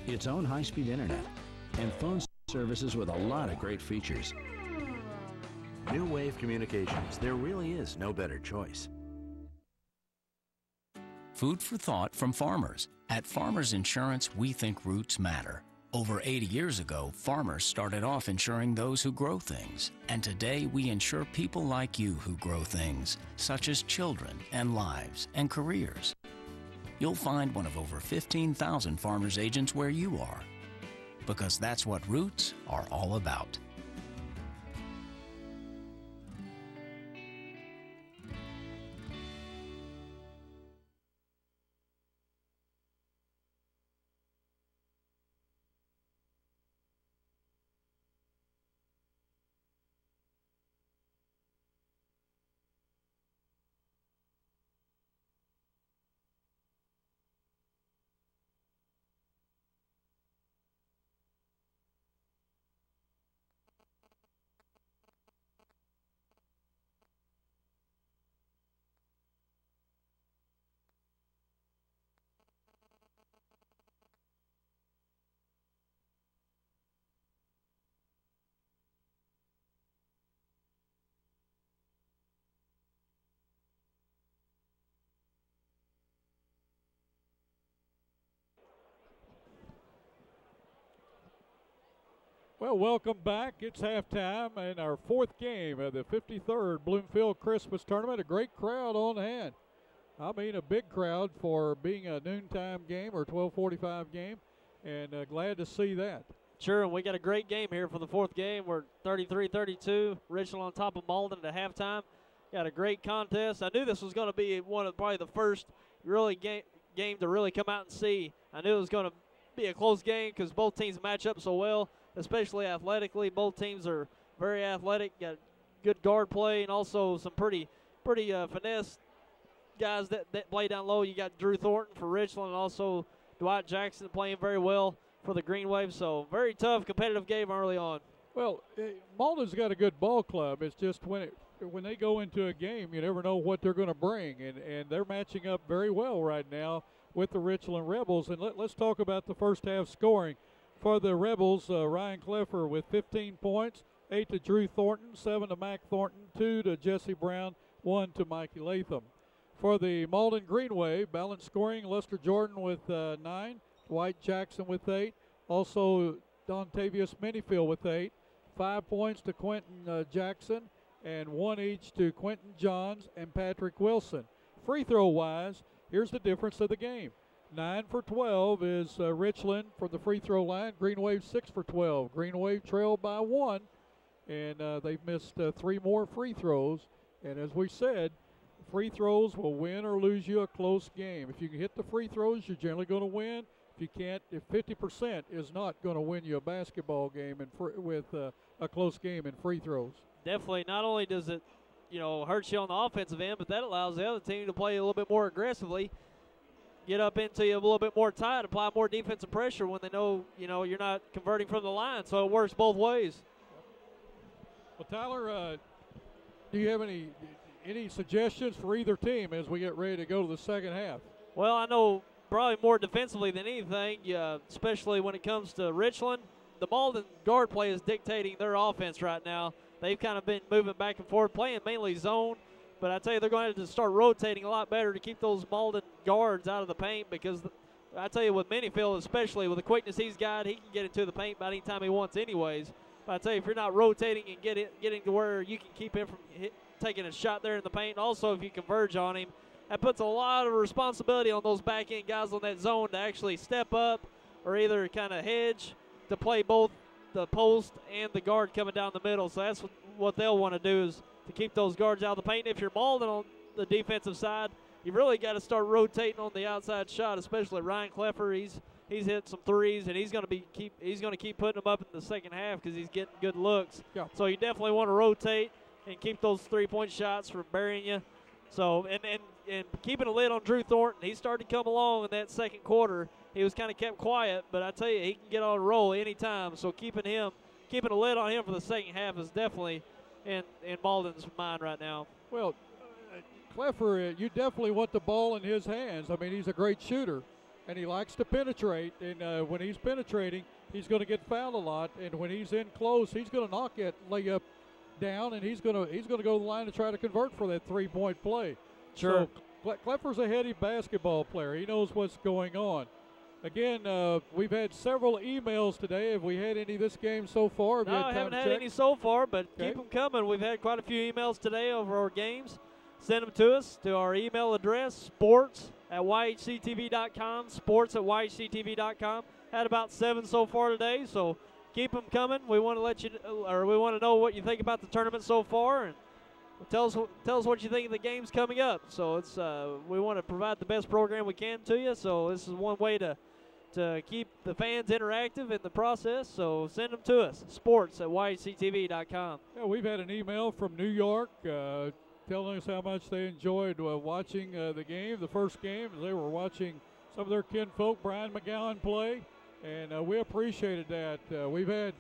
its own high-speed internet, and phone services with a lot of great features. New Wave Communications, there really is no better choice. Food for thought from farmers. At Farmers Insurance, we think roots matter. Over 80 years ago, farmers started off insuring those who grow things. And today, we insure people like you who grow things, such as children and lives and careers. You'll find one of over 15,000 farmers agents where you are, because that's what roots are all about. Well, welcome back. It's halftime in our fourth game of the 53rd Bloomfield Christmas Tournament. A great crowd on hand. I mean, a big crowd for being a noontime game or 12:45 game, and glad to see that. Sure, and we got a great game here for the fourth game. We're 33-32, Richland on top of Malden at halftime. Got a great contest. I knew this was going to be one of probably the first really game to really come out and see. I knew it was going to be a close game because both teams match up so well, especially athletically. Both teams are very athletic, got good guard play, and also some pretty finesse guys that play down low. You got Drew Thornton for Richland, and also Dwight Jackson playing very well for the Green Wave. So very tough, competitive game early on. Well, Malden's got a good ball club. It's just when they go into a game, you never know what they're going to bring, and they're matching up very well right now with the Richland Rebels. And let's talk about the first half scoring. For the Rebels, Ryan Cleffer with 15 points, 8 to Drew Thornton, 7 to Mac Thornton, 2 to Jesse Brown, 1 to Mikey Latham. For the Malden Green Wave, balanced scoring, Lester Jordan with 9, Dwight Jackson with 8, also Dontavius Minifield with 8, 5 points to Quentin Jackson, and 1 each to Quentin Johns and Patrick Wilson. Free throw-wise, here's the difference of the game. 9 for 12 is Richland from the free throw line. Green Wave 6 for 12. Green Wave trailed by 1, and they've missed 3 more free throws. And as we said, free throws will win or lose you a close game. If you can hit the free throws, you're generally going to win. If you can't, if 50% is not going to win you a basketball game with a close game in free throws. Definitely. Not only does it, hurt you on the offensive end, but that allows the other team to play a little bit more aggressively, get up into you a little bit more tight, apply more defensive pressure when they know, you're not converting from the line. So it works both ways. Well, Tyler, do you have any suggestions for either team as we get ready to go to the second half? Well, I know probably more defensively than anything, especially when it comes to Richland. The Malden guard play is dictating their offense right now. They've kind of been moving back and forth, playing mainly zone. But I tell you, they're going to have to start rotating a lot better to keep those Malden guards out of the paint, because I tell you, with Minifield, especially with the quickness he's got, he can get into the paint about any time he wants anyways. But I tell you, if you're not rotating and getting to where you can keep him from taking a shot there in the paint, also if you converge on him, that puts a lot of responsibility on those back-end guys on that zone to actually step up or either kind of hedge to play both the post and the guard coming down the middle. So that's what they'll want to do, is to keep those guards out of the paint. If you're Malden on the defensive side, you've really got to start rotating on the outside shot, especially Ryan Cleffer. He's hit some threes, and he's going to keep putting them up in the second half because he's getting good looks. Yeah. So you definitely want to rotate and keep those three-point shots from burying you. So and keeping a lid on Drew Thornton. He started to come along in that second quarter. He was kind of kept quiet, but I tell you, he can get on a roll anytime. So keeping a lid on him for the second half is definitely in Malden's mind right now. Well, Cleffer, you definitely want the ball in his hands. I mean, he's a great shooter, and he likes to penetrate. And when he's penetrating, he's going to get fouled a lot. And when he's in close, he's going to knock that layup down, and he's going to go to the line to try to convert for that three-point play. Sure. So Kleffer's a heady basketball player. He knows what's going on. Again, we've had several emails today. Have we had any this game so far? No, I haven't had any so far, but keep them coming. We've had quite a few emails today over our games. Send them to us to our email address, sports@yhctv.com, sports@yhctv.com. Had about 7 so far today, so keep them coming. We want to let you, or we want to know what you think about the tournament so far, and tell us what you think of the games coming up. So it's we want to provide the best program we can to you. So this is one way to keep the fans interactive in the process. So send them to us, sports@yhctv.com. Yeah, we've had an email from New York telling us how much they enjoyed watching the game, the first game. They were watching some of their kinfolk, Brian McGowan, play, and we appreciated that. We've had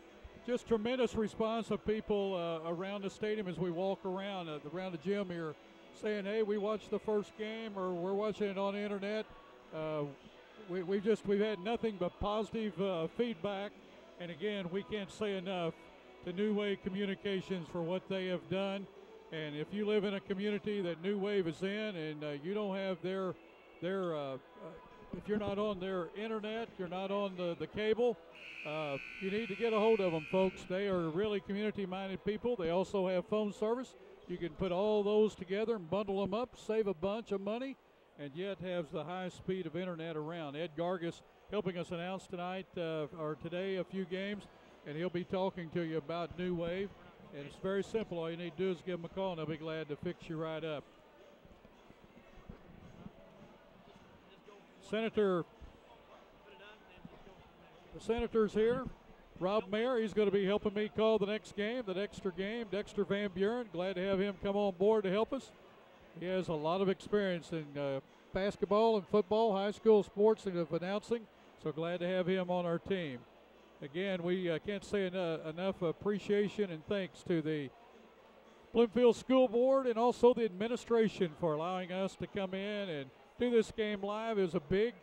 just tremendous response of people around the stadium as we walk around the gym here, saying, "Hey, we watched the first game," or "We're watching it on the internet." We've had nothing but positive feedback, and again, we can't say enough to New Wave Communications for what they have done. And if you live in a community that New Wave is in, and you don't have their if you're not on their internet, you're not on the cable, you need to get a hold of them, folks. They are really community-minded people. They also have phone service. You can put all those together and bundle them up, save a bunch of money, and yet have the highest speed of internet around. Ed Gargis helping us announce tonight or today a few games, and he'll be talking to you about New Wave. And it's very simple. All you need to do is give them a call, and they'll be glad to fix you right up. The Senator's here. Rob Mayer, he's going to be helping me call the next game, the Dexter game. Dexter Van Buren, glad to have him come on board to help us. He has a lot of experience in basketball and football, high school sports, and of announcing, so glad to have him on our team. Again, we can't say enough appreciation and thanks to the Bloomfield School Board and also the administration for allowing us to come in and do this game live. It was a big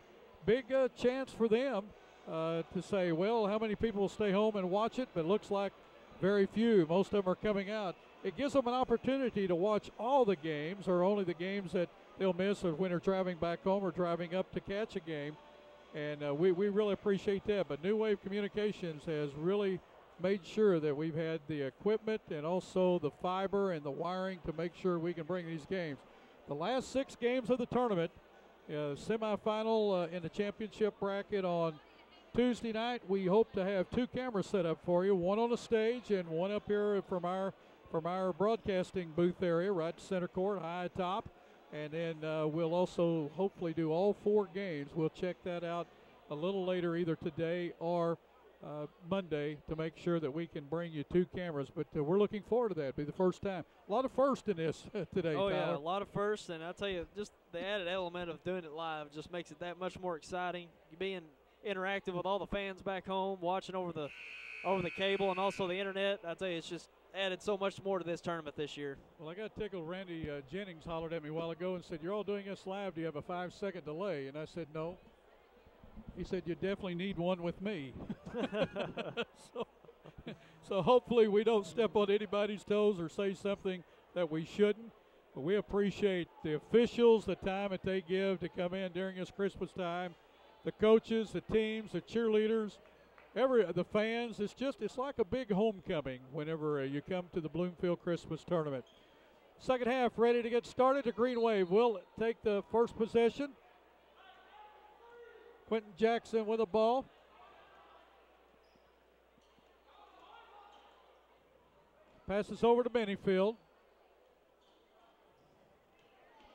chance for them to say, well, how many people will stay home and watch it? But it looks like very few. Most of them are coming out. It gives them an opportunity to watch all the games, or only the games that they'll miss or when they're driving back home or driving up to catch a game. And we really appreciate that. But New Wave Communications has really made sure that we've had the equipment and also the fiber and the wiring to make sure we can bring these games. The last 6 games of the tournament, semifinal in the championship bracket on Tuesday night, we hope to have 2 cameras set up for you, one on the stage and one up here from our broadcasting booth area, right center court, high top. And then we'll also hopefully do all 4 games. We'll check that out a little later, either today or Monday, to make sure that we can bring you 2 cameras. But we're looking forward to that. It'll be the first time. A lot of firsts in this today, Oh, Tyler. yeah, a lot of firsts. And I'll tell you, just the added element of doing it live just makes it that much more exciting. Being interactive with all the fans back home, watching over the cable and also the internet. I tell you, it's just added so much more to this tournament this year. Well, I got tickled. Randy Jennings hollered at me a while ago and said, "You're all doing this live. Do you have a 5-second delay?" And I said, "No." He said, "You definitely need one with me." so hopefully we don't step on anybody's toes or say something that we shouldn't. But we appreciate the officials, the time that they give to come in during this Christmas time, the coaches, the teams, the cheerleaders, the fans. It's like a big homecoming whenever you come to the Bloomfield Christmas Tournament. Second half ready to get started. The Green Wave will take the first possession. Quentin Jackson with the ball. Passes over to Minifield.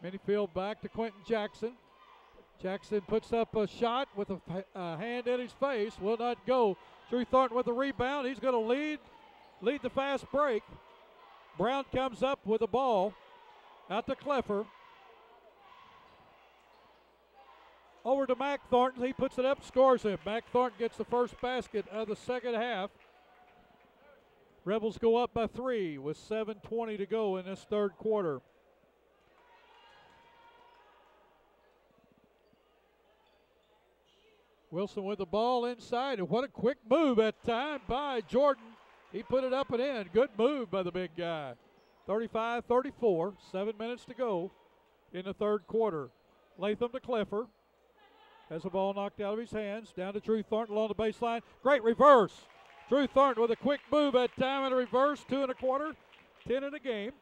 Minifield back to Quentin Jackson. Jackson puts up a shot with a hand in his face. Will not go. Drew Thornton with the rebound. He's going to lead the fast break. Brown comes up with the ball. Out to Kleffer. Over to Mac Thornton. He puts it up, scores it. Mac Thornton gets the first basket of the second half. Rebels go up by 3 with 7:20 to go in this third quarter. Wilson with the ball inside, and what a quick move that time by Jordan. He put it up and in. Good move by the big guy. 35-34, 7 minutes to go in the third quarter. Latham to Clifford. Has the ball knocked out of his hands. Down to Drew Thornton along the baseline. Great reverse. Drew Thornton with a quick move at time and a reverse. 2 1/4. 10 in the game.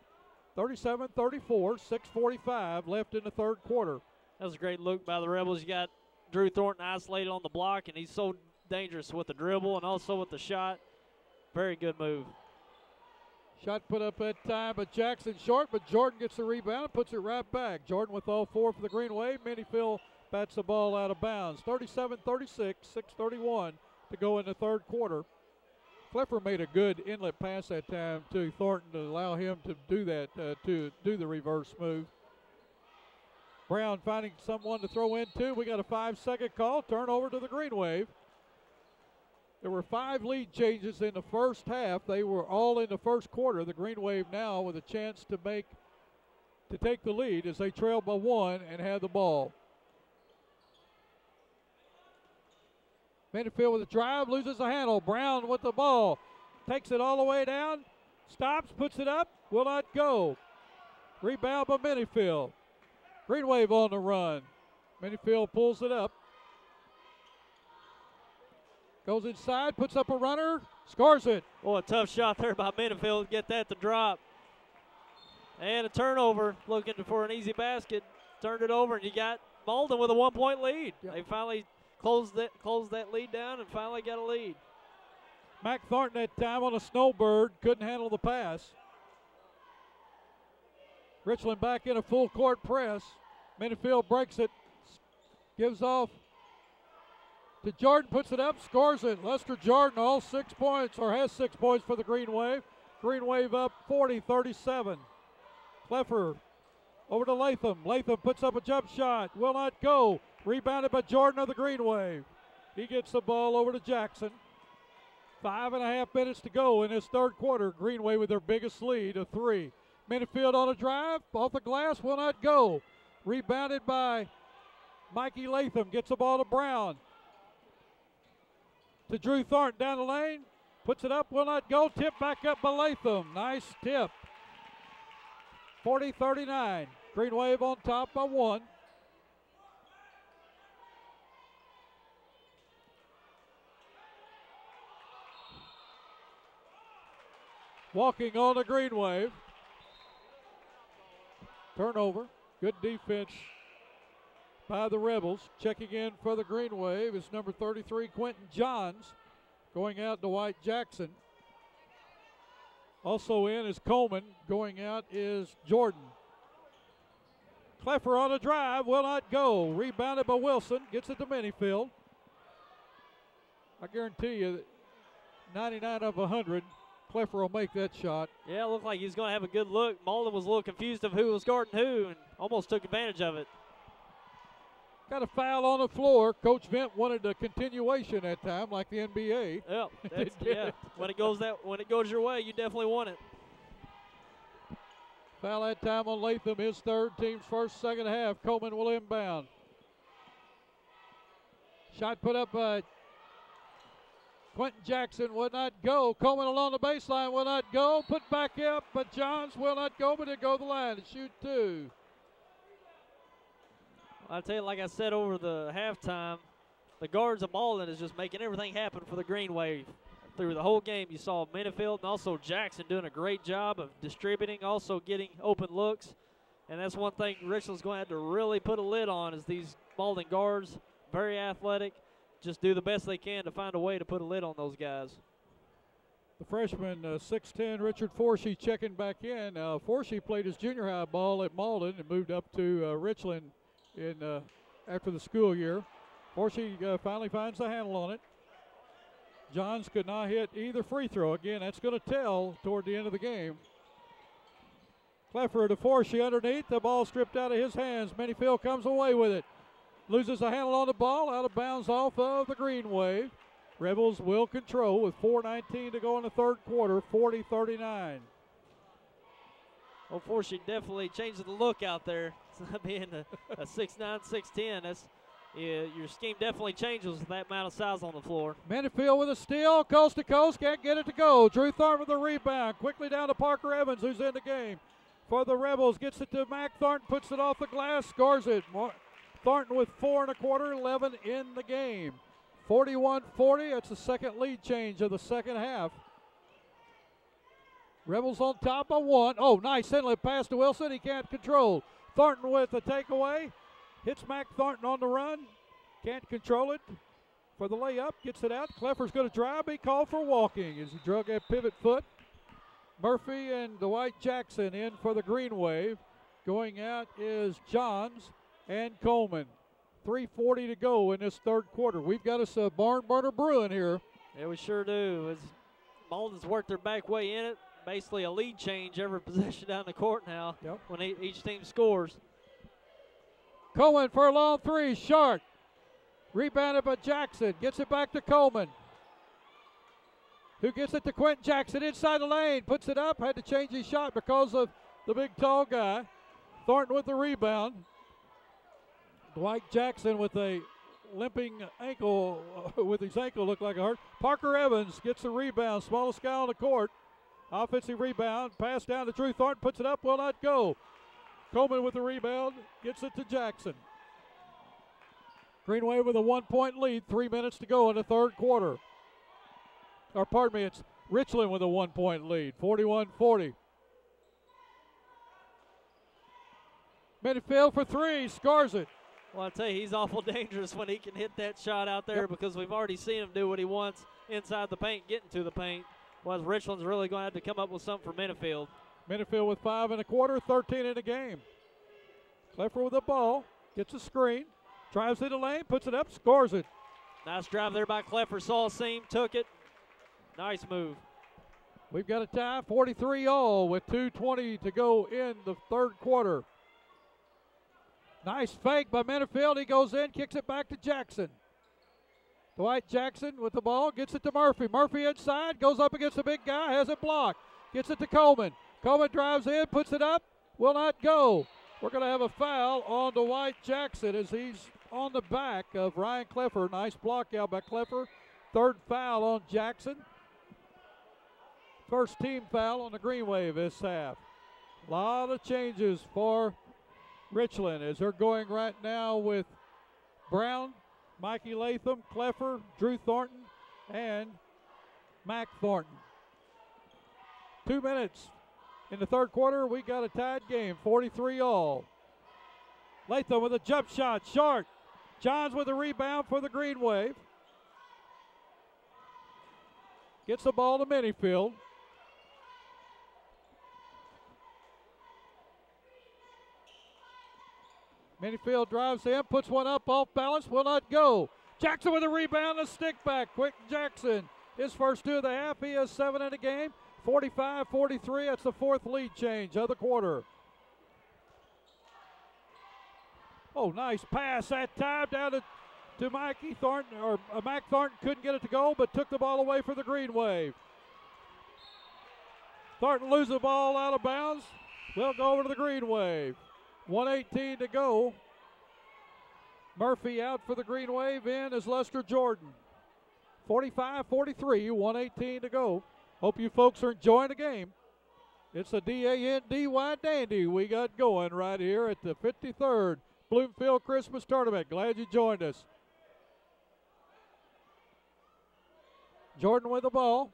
37-34. 6:45 left in the third quarter. That was a great look by the Rebels. You got Drew Thornton isolated on the block, and he's so dangerous with the dribble and also with the shot. Very good move. Shot put up that time, but Jackson short, but Jordan gets the rebound and puts it right back. Jordan with all 4 for the Green Wave. Minifield bats the ball out of bounds. 37-36, 6:31 to go in the third quarter. Clifford made a good inlet pass that time to Thornton to allow him to do that, to do the reverse move. Brown finding someone to throw into. We got a 5-second call. Turnover to the Green Wave. There were 5 lead changes in the first half. They were all in the first quarter. The Green Wave now with a chance to take the lead as they trail by 1 and have the ball. Minifield with a drive, loses the handle. Brown with the ball. Takes it all the way down. Stops, puts it up, will not go. Rebound by Minifield. Green Wave on the run. Minifield pulls it up. Goes inside, puts up a runner, scores it. Boy, a tough shot there by Minifield to get that to drop. And a turnover, looking for an easy basket. Turned it over, and you got Malden with a 1-point lead. Yep. They finally closed that lead down and finally got a lead. Mac Thornton that time on a snowbird, couldn't handle the pass. Richland back in a full court press. Minifield breaks it, gives off to Jordan, puts it up, scores it. Lester Jordan all 6 points, or has 6 points for the Green Wave. Green Wave up 40-37. Clifford over to Latham. Latham puts up a jump shot, will not go. Rebounded by Jordan of the Green Wave. He gets the ball over to Jackson. 5.5 minutes to go in this third quarter. Green Wave with their biggest lead of 3. Minifield on a drive, off the glass, will not go. Rebounded by Mikey Latham, gets the ball to Brown. To Drew Thornton down the lane, puts it up, will not go. Tip back up by Latham. Nice tip. 40-39. Green Wave on top by 1. Walking on the Green Wave. Turnover. Good defense by the Rebels. Checking in for the Green Wave is number 33, Quentin Johns. Going out to Dwight Jackson. Also in is Coleman. Going out is Jordan. Cleffer on a drive, will not go. Rebounded by Wilson. Gets it to Minifield. I guarantee you that 99 of 100, Cleffer will make that shot. Yeah, it looked like he's going to have a good look. Malden was a little confused of who was guarding who and almost took advantage of it. Got a foul on the floor. Coach Vint wanted a continuation that time, like the NBA. Yeah, yeah. When it goes your way, you definitely want it. Foul that time on Latham, his third, team's first, second half. Coleman will inbound. Shot put up by Quentin Jackson, will not go. Coleman along the baseline, will not go. Put back up, but Johns will not go, but he'll go to the line to shoot 2. I'll tell you, like I said over the halftime, the guards of Malden is just making everything happen for the Green Wave. Through the whole game, you saw Minifield and also Jackson doing a great job of distributing, also getting open looks. And that's one thing Richland's going to have to really put a lid on is these Malden guards, very athletic, just do the best they can to find a way to put a lid on those guys. The freshman, 6'10", Richard Forshee checking back in. Forshee played his junior high ball at Malden and moved up to Richland after the school year. Forshee finally finds the handle on it. Johns could not hit either free throw. Again, that's going to tell toward the end of the game. Cleffer to Forshee underneath. The ball stripped out of his hands. Minifield comes away with it. Loses the handle on the ball. Out of bounds off of the Green Wave. Rebels will control with 4:19 to go in the third quarter, 40-39. Well, Forshee definitely changed the look out there. Being a 6'9", 6'10", that's your scheme definitely changes with that amount of size on the floor. Minifield with a steal, coast to coast, can't get it to go. Drew Thornton with the rebound. Quickly down to Parker Evans, who's in the game. for the Rebels. Gets it to Mac Thornton, puts it off the glass, scores it. Thornton with 4 1/4, 11 in the game. 41-40, that's the second lead change of the second half. Rebels on top by 1. Oh, nice inlet pass to Wilson. He can't control. Thornton with a takeaway. Hits Mac Thornton on the run. Can't control it for the layup. Gets it out. Kleffer's going to drive. He called for walking as he drug that pivot foot. Murphy and Dwight Jackson in for the Green Wave. Going out is Johns and Coleman. 3:40 to go in this third quarter. We've got us a barn burner brewing here. Yeah, we sure do. Malden's worked their back way in it. Basically a lead change every possession down the court now when each team scores. Coleman for a long 3, short. Rebounded by Jackson. Gets it back to Coleman, who gets it to Quentin Jackson inside the lane. Puts it up. Had to change his shot because of the big tall guy. Thornton with the rebound. Dwight Jackson with a limping ankle, with his ankle looked like a hurt. Parker Evans gets the rebound. Smallest guy on the court. Offensive rebound. Pass down to Drew Thornton. Puts it up. Will not go. Coleman with the rebound. Gets it to Jackson. Green Wave with a 1-point lead. 3 minutes to go in the third quarter. Or pardon me, it's Richland with a 1-point lead. 41-40. Midfield for 3. Scores it. Well, I tell you, he's awful dangerous when he can hit that shot out there because we've already seen him do what he wants inside the paint, getting to the paint. Well, Richland's really going to have to come up with something for Minifield. Minifield with 5 1/4, 13 in the game. Kleffer with the ball, gets a screen, drives to the lane, puts it up, scores it. Nice drive there by Kleffer. Saw a seam, took it. Nice move. We've got a tie, 43 all with 2:20 to go in the third quarter. Nice fake by Minifield. He goes in, kicks it back to Jackson. Dwight Jackson with the ball, gets it to Murphy. Murphy inside, goes up against the big guy, has it blocked. Gets it to Coleman. Coleman drives in, puts it up, will not go. We're going to have a foul on Dwight Jackson as he's on the back of Ryan Kleffer. Nice block out by Kleffer. Third foul on Jackson. First team foul on the Green Wave this half. A lot of changes for Richland as they're going right now with Brown, Mikey Latham, Kleffer, Drew Thornton, and Mac Thornton. 2 minutes in the third quarter. We got a tied game, 43 all. Latham with a jump shot, short. Johns with a rebound for the Green Wave. Gets the ball to Minifield. Minifield drives in, puts one up off balance, will not go. Jackson with a rebound, a stick back. Quick Jackson, his first 2 of the half. He has 7 in the game. 45-43, that's the fourth lead change of the quarter. Oh, nice pass that time down to Mikey Thornton, or Mac Thornton couldn't get it to go, but took the ball away for the Green Wave. Thornton loses the ball out of bounds. We'll go over to the Green Wave. 1:18 to go. Murphy out for the Green Wave. In is Lester Jordan. 45-43, 1:18 to go. Hope you folks are enjoying the game. It's a D-A-N-D-Y dandy we got going right here at the 53rd Bloomfield Christmas Tournament. Glad you joined us. Jordan with the ball.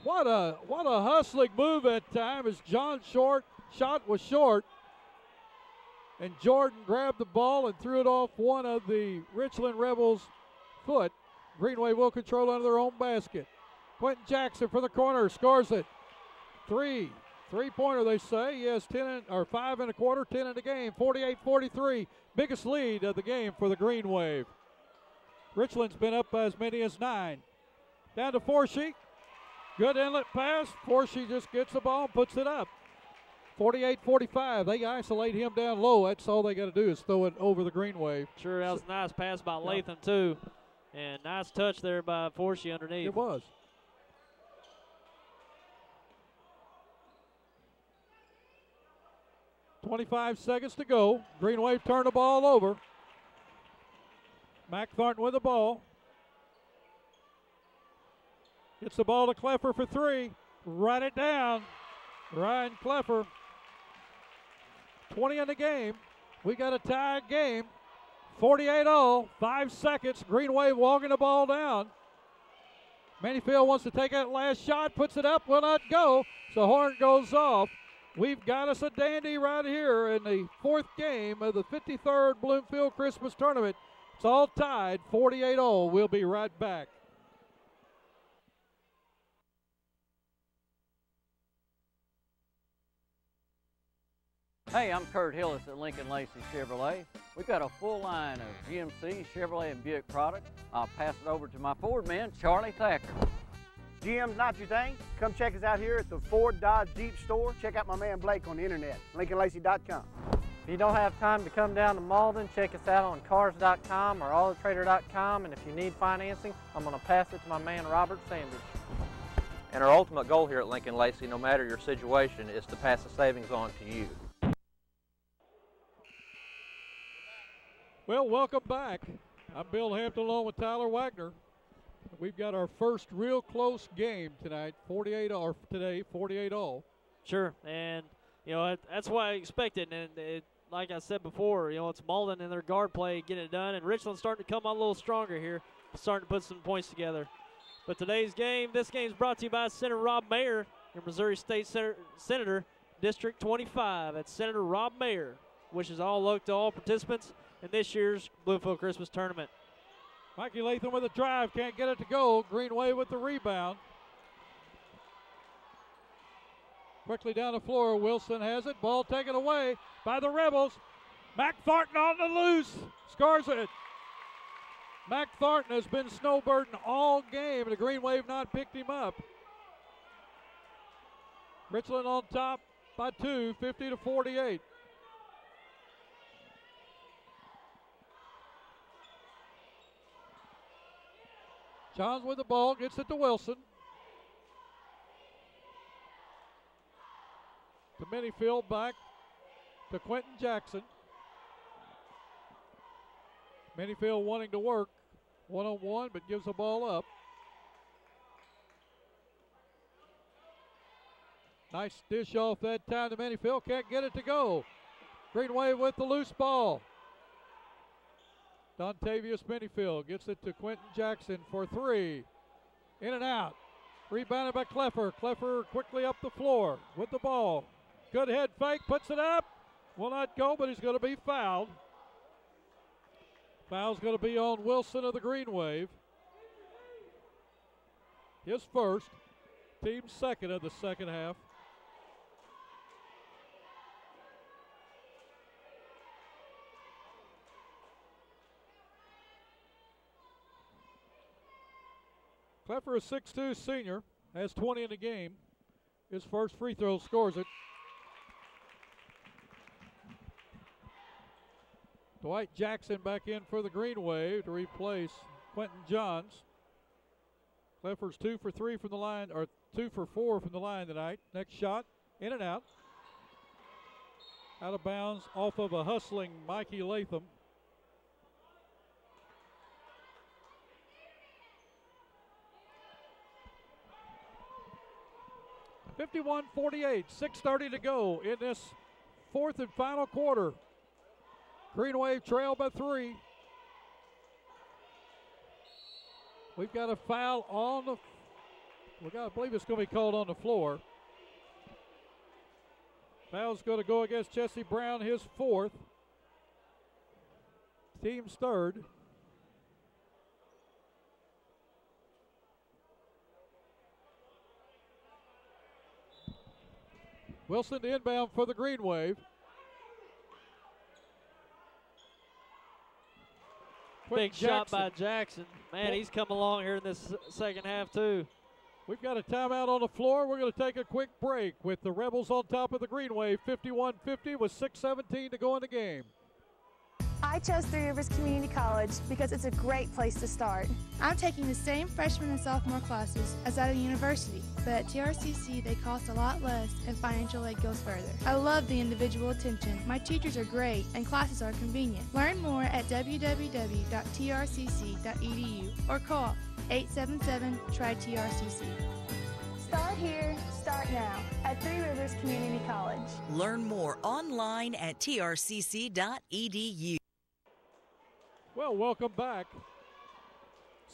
What a hustling move at time as John's shot was short. And Jordan grabbed the ball and threw it off one of the Richland Rebels' foot. Green Wave will control under their own basket. Quentin Jackson for the corner, scores it. Three-pointer, they say. He has 5 1/4, 10 in the game. 48-43, biggest lead of the game for the Green Wave. Richland's been up by as many as 9. Down to Forshee. Good inlet pass. Forshee just gets the ball and puts it up. 48-45. They isolate him down low. That's all they got to do is throw it over the Green Wave. Sure, that was a nice pass by Latham, too. And nice touch there by Forshee underneath. It was. .25 seconds to go. Green Wave turned the ball over. Mac Thornton with the ball. Gets the ball to Kleffer for 3. Run it down. Ryan Kleffer, 20 in the game. We got a tie game. 48-0, 5 seconds. Green Wave walking the ball down. Manyfield wants to take that last shot, puts it up, will not go. So horn goes off. We've got us a dandy right here in the 4th game of the 53rd Bloomfield Christmas Tournament. It's all tied, 48-0. We'll be right back. Hey, I'm Kurt Hillis at Lincoln Lacey Chevrolet. We've got a full line of GMC, Chevrolet, and Buick products. I'll pass it over to my Ford man, Charlie Thacker. GM's not your thing? Come check us out here at the Ford Dodge Jeep store. Check out my man Blake on the internet, lincolnlacey.com. If you don't have time to come down to Malden, check us out on cars.com or autotrader.com, and if you need financing, I'm going to pass it to my man Robert Sanders. And our ultimate goal here at Lincoln Lacey, no matter your situation, is to pass the savings on to you. Well, welcome back. I'm Bill Hampton along with Tyler Wagner. We've got our first real close game tonight, 48-0. Sure, and you know that's what I expected. And like I said before, you know it's Malden and their guard play getting it done, and Richland's starting to come on a little stronger here, starting to put some points together. But this game's brought to you by Senator Rob Mayer, your Missouri State Senator, District 25. That's Senator Rob Mayer. Wishes all luck to all participants in this year's Bloomfield Christmas Tournament. Mikey Latham with a drive, can't get it to go. Green Wave with the rebound. Quickly down the floor, Wilson has it. Ball taken away by the Rebels. Mac Thornton on the loose, scores it. Mac Thornton has been snowbird all game, and the Green Wave not picked him up. Richland on top by 2, 50-48. Johns with the ball, gets it to Wilson. To Manyfield, back to Quentin Jackson. Manyfield wanting to work one-on-one, but gives the ball up. Nice dish off that time to Manyfield, can't get it to go. Green Wave with the loose ball. Dontavius Manyfield gets it to Quentin Jackson for 3. In and out. Rebounded by Kleffer. Kleffer quickly up the floor with the ball. Good head fake, puts it up. Will not go, but he's going to be fouled. Foul's going to be on Wilson of the Green Wave. His first. Team's second of the second half. Kleffer, a 6'2" senior, has 20 in the game. His first free throw, scores it. Dwight Jackson back in for the Green Wave to replace Quentin Johns. Kleffer's 2 for 3 from the line, or 2 for 4 from the line tonight. Next shot, in and out. Out of bounds off of a hustling Mikey Latham. (51-48), 6:30 to go in this fourth and final quarter. Green Wave trail by 3. We've got a foul on the, I believe it's going to be called on the floor. Foul's going to go against Jesse Brown, his 4th. Team's 3rd. Wilson to inbound for the Green Wave. Big shot by Jackson. Man, he's come along here in this second half too. We've got a timeout on the floor. We're going to take a quick break with the Rebels on top of the Green Wave, 51-50 with 6:17 to go in the game. I chose Three Rivers Community College because it's a great place to start. I'm taking the same freshman and sophomore classes as at a university, but at TRCC they cost a lot less and financial aid goes further. I love the individual attention. My teachers are great and classes are convenient. Learn more at www.trcc.edu or call 877-TRY-TRCC. Start here, start now at Three Rivers Community College. Learn more online at trcc.edu. Well, welcome back.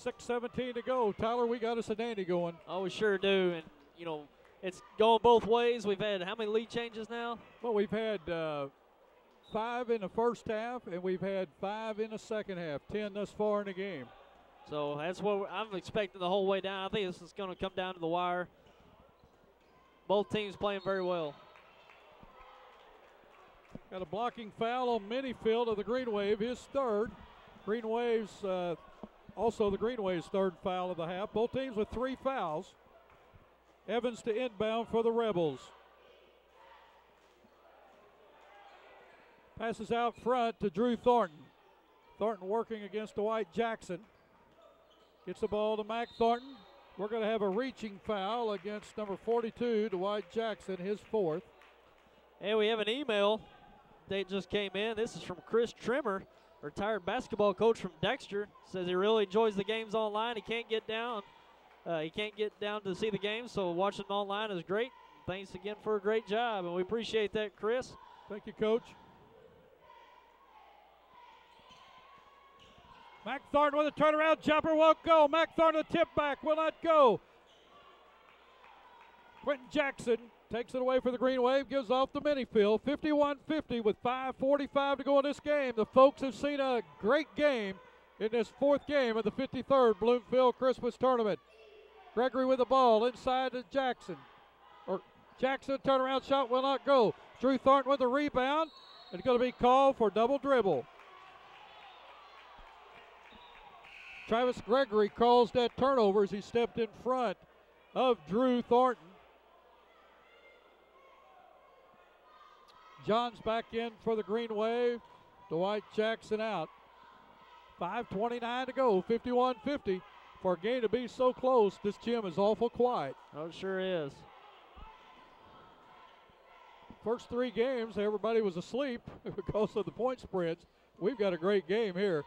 6:17 to go. Tyler, we got us a dandy going. Oh, we sure do. And, you know, it's going both ways. We've had how many lead changes now? Well, we've had 5 in the first half, and we've had 5 in the second half, 10 thus far in the game. So that's what I'm expecting the whole way down. I think this is going to come down to the wire. Both teams playing very well. Got a blocking foul on Minifield of the Green Wave, his third. Green Wave's also the Green Wave's third foul of the half. Both teams with 3 fouls. Evans to inbound for the Rebels. Passes out front to Drew Thornton. Thornton working against Dwight Jackson. Gets the ball to Mac Thornton. We're going to have a reaching foul against number 42, Dwight Jackson, his 4th. And we have an email that just came in. This is from Chris Trimmer, retired basketball coach from Dexter. Says he really enjoys the games online. He can't get down. To see the games, so watching online is great. Thanks again for a great job, and we appreciate that, Chris. Thank you, Coach. Mac Thornton with a turnaround jumper, won't go. Mac Thornton, a tip back, will not go. Quentin Jackson takes it away for the Green Wave, gives off the Minifield. 51-50 with 5:45 to go in this game. The folks have seen a great game in this 4th game of the 53rd Bloomfield Christmas Tournament. Gregory with the ball inside to Jackson. Jackson, turnaround shot will not go. Drew Thornton with the rebound. It's going to be called for double dribble. Travis Gregory calls that turnover as he stepped in front of Drew Thornton. Johns back in for the Green Wave. Dwight Jackson out. 5:29 to go, 51-50. For a game to be so close, this gym is awful quiet. Oh, it sure is. First 3 games, everybody was asleep because of the point spreads. We've got a great game here.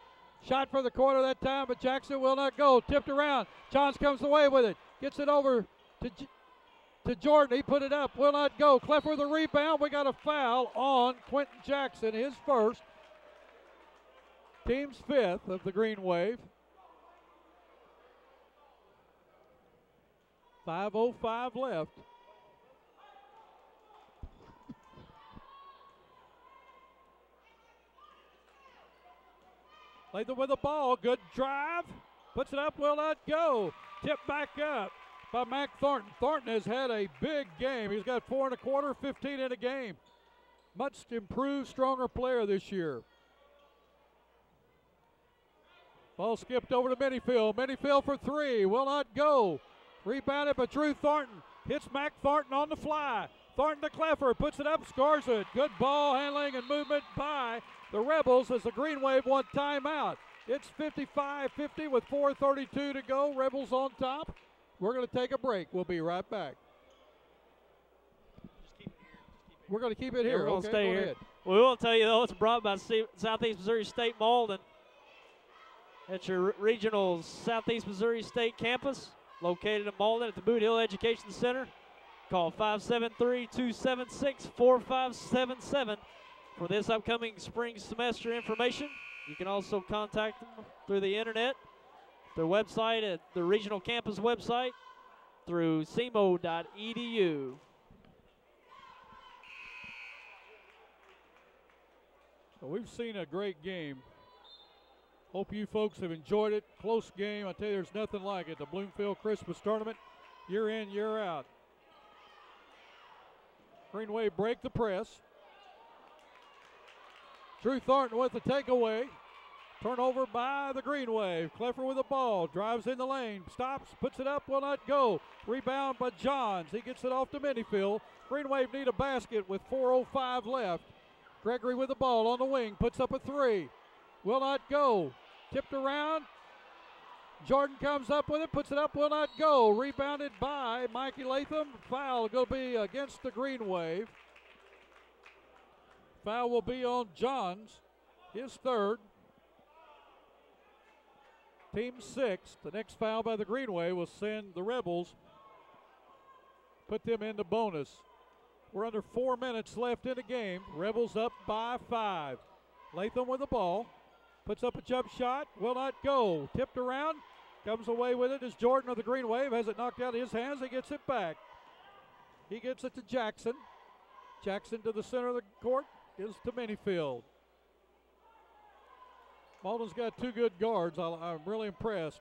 Shot for the corner that time, but Jackson will not go. Tipped around. Johns comes away with it. Gets it over to Jordan. He put it up. Will not go. Cleffer with the rebound. We got a foul on Quentin Jackson, his first. Team's 5th of the Green Wave. 5:05 left. Latham with the ball. Good drive. Puts it up. Will not go. Tip back up by Mac Thornton. Thornton has had a big game. He's got 4 1/4, 15 in a game. Much improved, stronger player this year. Ball skipped over to Minifield. Minifield for 3. Will not go. Rebounded by Drew Thornton. Hits Mac Thornton on the fly. Thornton to Cleffer. Puts it up. Scores it. Good ball handling and movement by the Rebels as the Green Wave won timeout. It's 55-50 with 4:32 to go. Rebels on top. We're going to take a break. We'll be right back. We're going to keep it here. We're going to stay here. Ahead. We will tell you, though, it's brought by Southeast Missouri State Malden. At your regional Southeast Missouri State campus, located in Malden at the Boot Hill Education Center. Call 573-276-4577 for this upcoming spring semester information. You can also contact them through the internet, their website at the regional campus website, through cmo.edu. So we've seen a great game. Hope you folks have enjoyed it. Close game. I tell you, there's nothing like it. The Bloomfield Christmas Tournament, year in, year out. Green Wave break the press. Drew Thornton with the takeaway. Turnover by the Green Wave. Cleffer with the ball. Drives in the lane. Stops. Puts it up. Will not go. Rebound by Johns. He gets it off to Minifield. Green Wave need a basket with 4:05 left. Gregory with the ball on the wing. Puts up a 3. Will not go. Tipped around. Jordan comes up with it. Puts it up. Will not go. Rebounded by Mikey Latham. Foul going to be against the Green Wave. Foul will be on Johns. His 3rd. Team 6th. The next foul by the Green Wave will send the Rebels put them into bonus. We're under 4 minutes left in the game. Rebels up by 5. Latham with the ball. Puts up a jump shot. Will not go. Tipped around. Comes away with it as Jordan of the Green Wave has it knocked out of his hands. He gets it back. He gets it to Jackson. Jackson to the center of the court. Gives to Minifield. Malden's got 2 good guards. I'm really impressed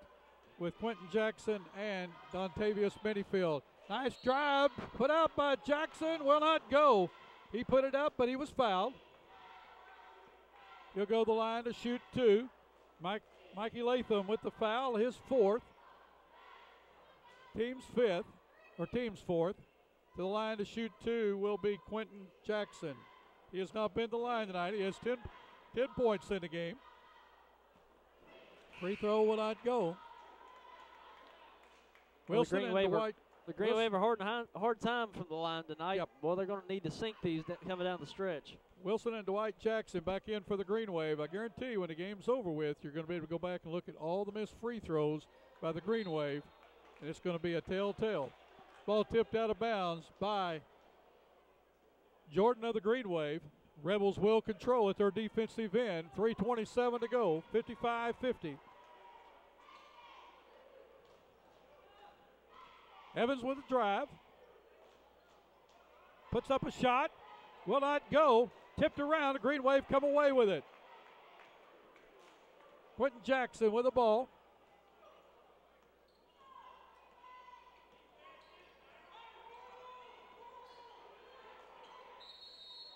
with Quentin Jackson and Dontavius Minifield. Nice drive. Put out by Jackson. Will not go. He put it up, but he was fouled. He'll go the line to shoot 2. Mikey Latham with the foul, his 4th. Team's 4th. To the line to shoot 2 will be Quentin Jackson. He has not been to the line tonight. He has 10 points in the game. Free throw will not go. Wilson and Dwight. The Green Wave are hard time from the line tonight. Yep. Well, they're going to need to sink these coming down the stretch. Wilson and Dwight Jackson back in for the Green Wave. I guarantee you when the game's over with, you're going to be able to go back and look at all the missed free throws by the Green Wave, and it's going to be a telltale. Ball tipped out of bounds by Jordan of the Green Wave. Rebels will control at their defensive end. 3:27 to go, 55-50. Evans with a drive. Puts up a shot. Will not go. Tipped around. The Green Wave come away with it. Quentin Jackson with the ball.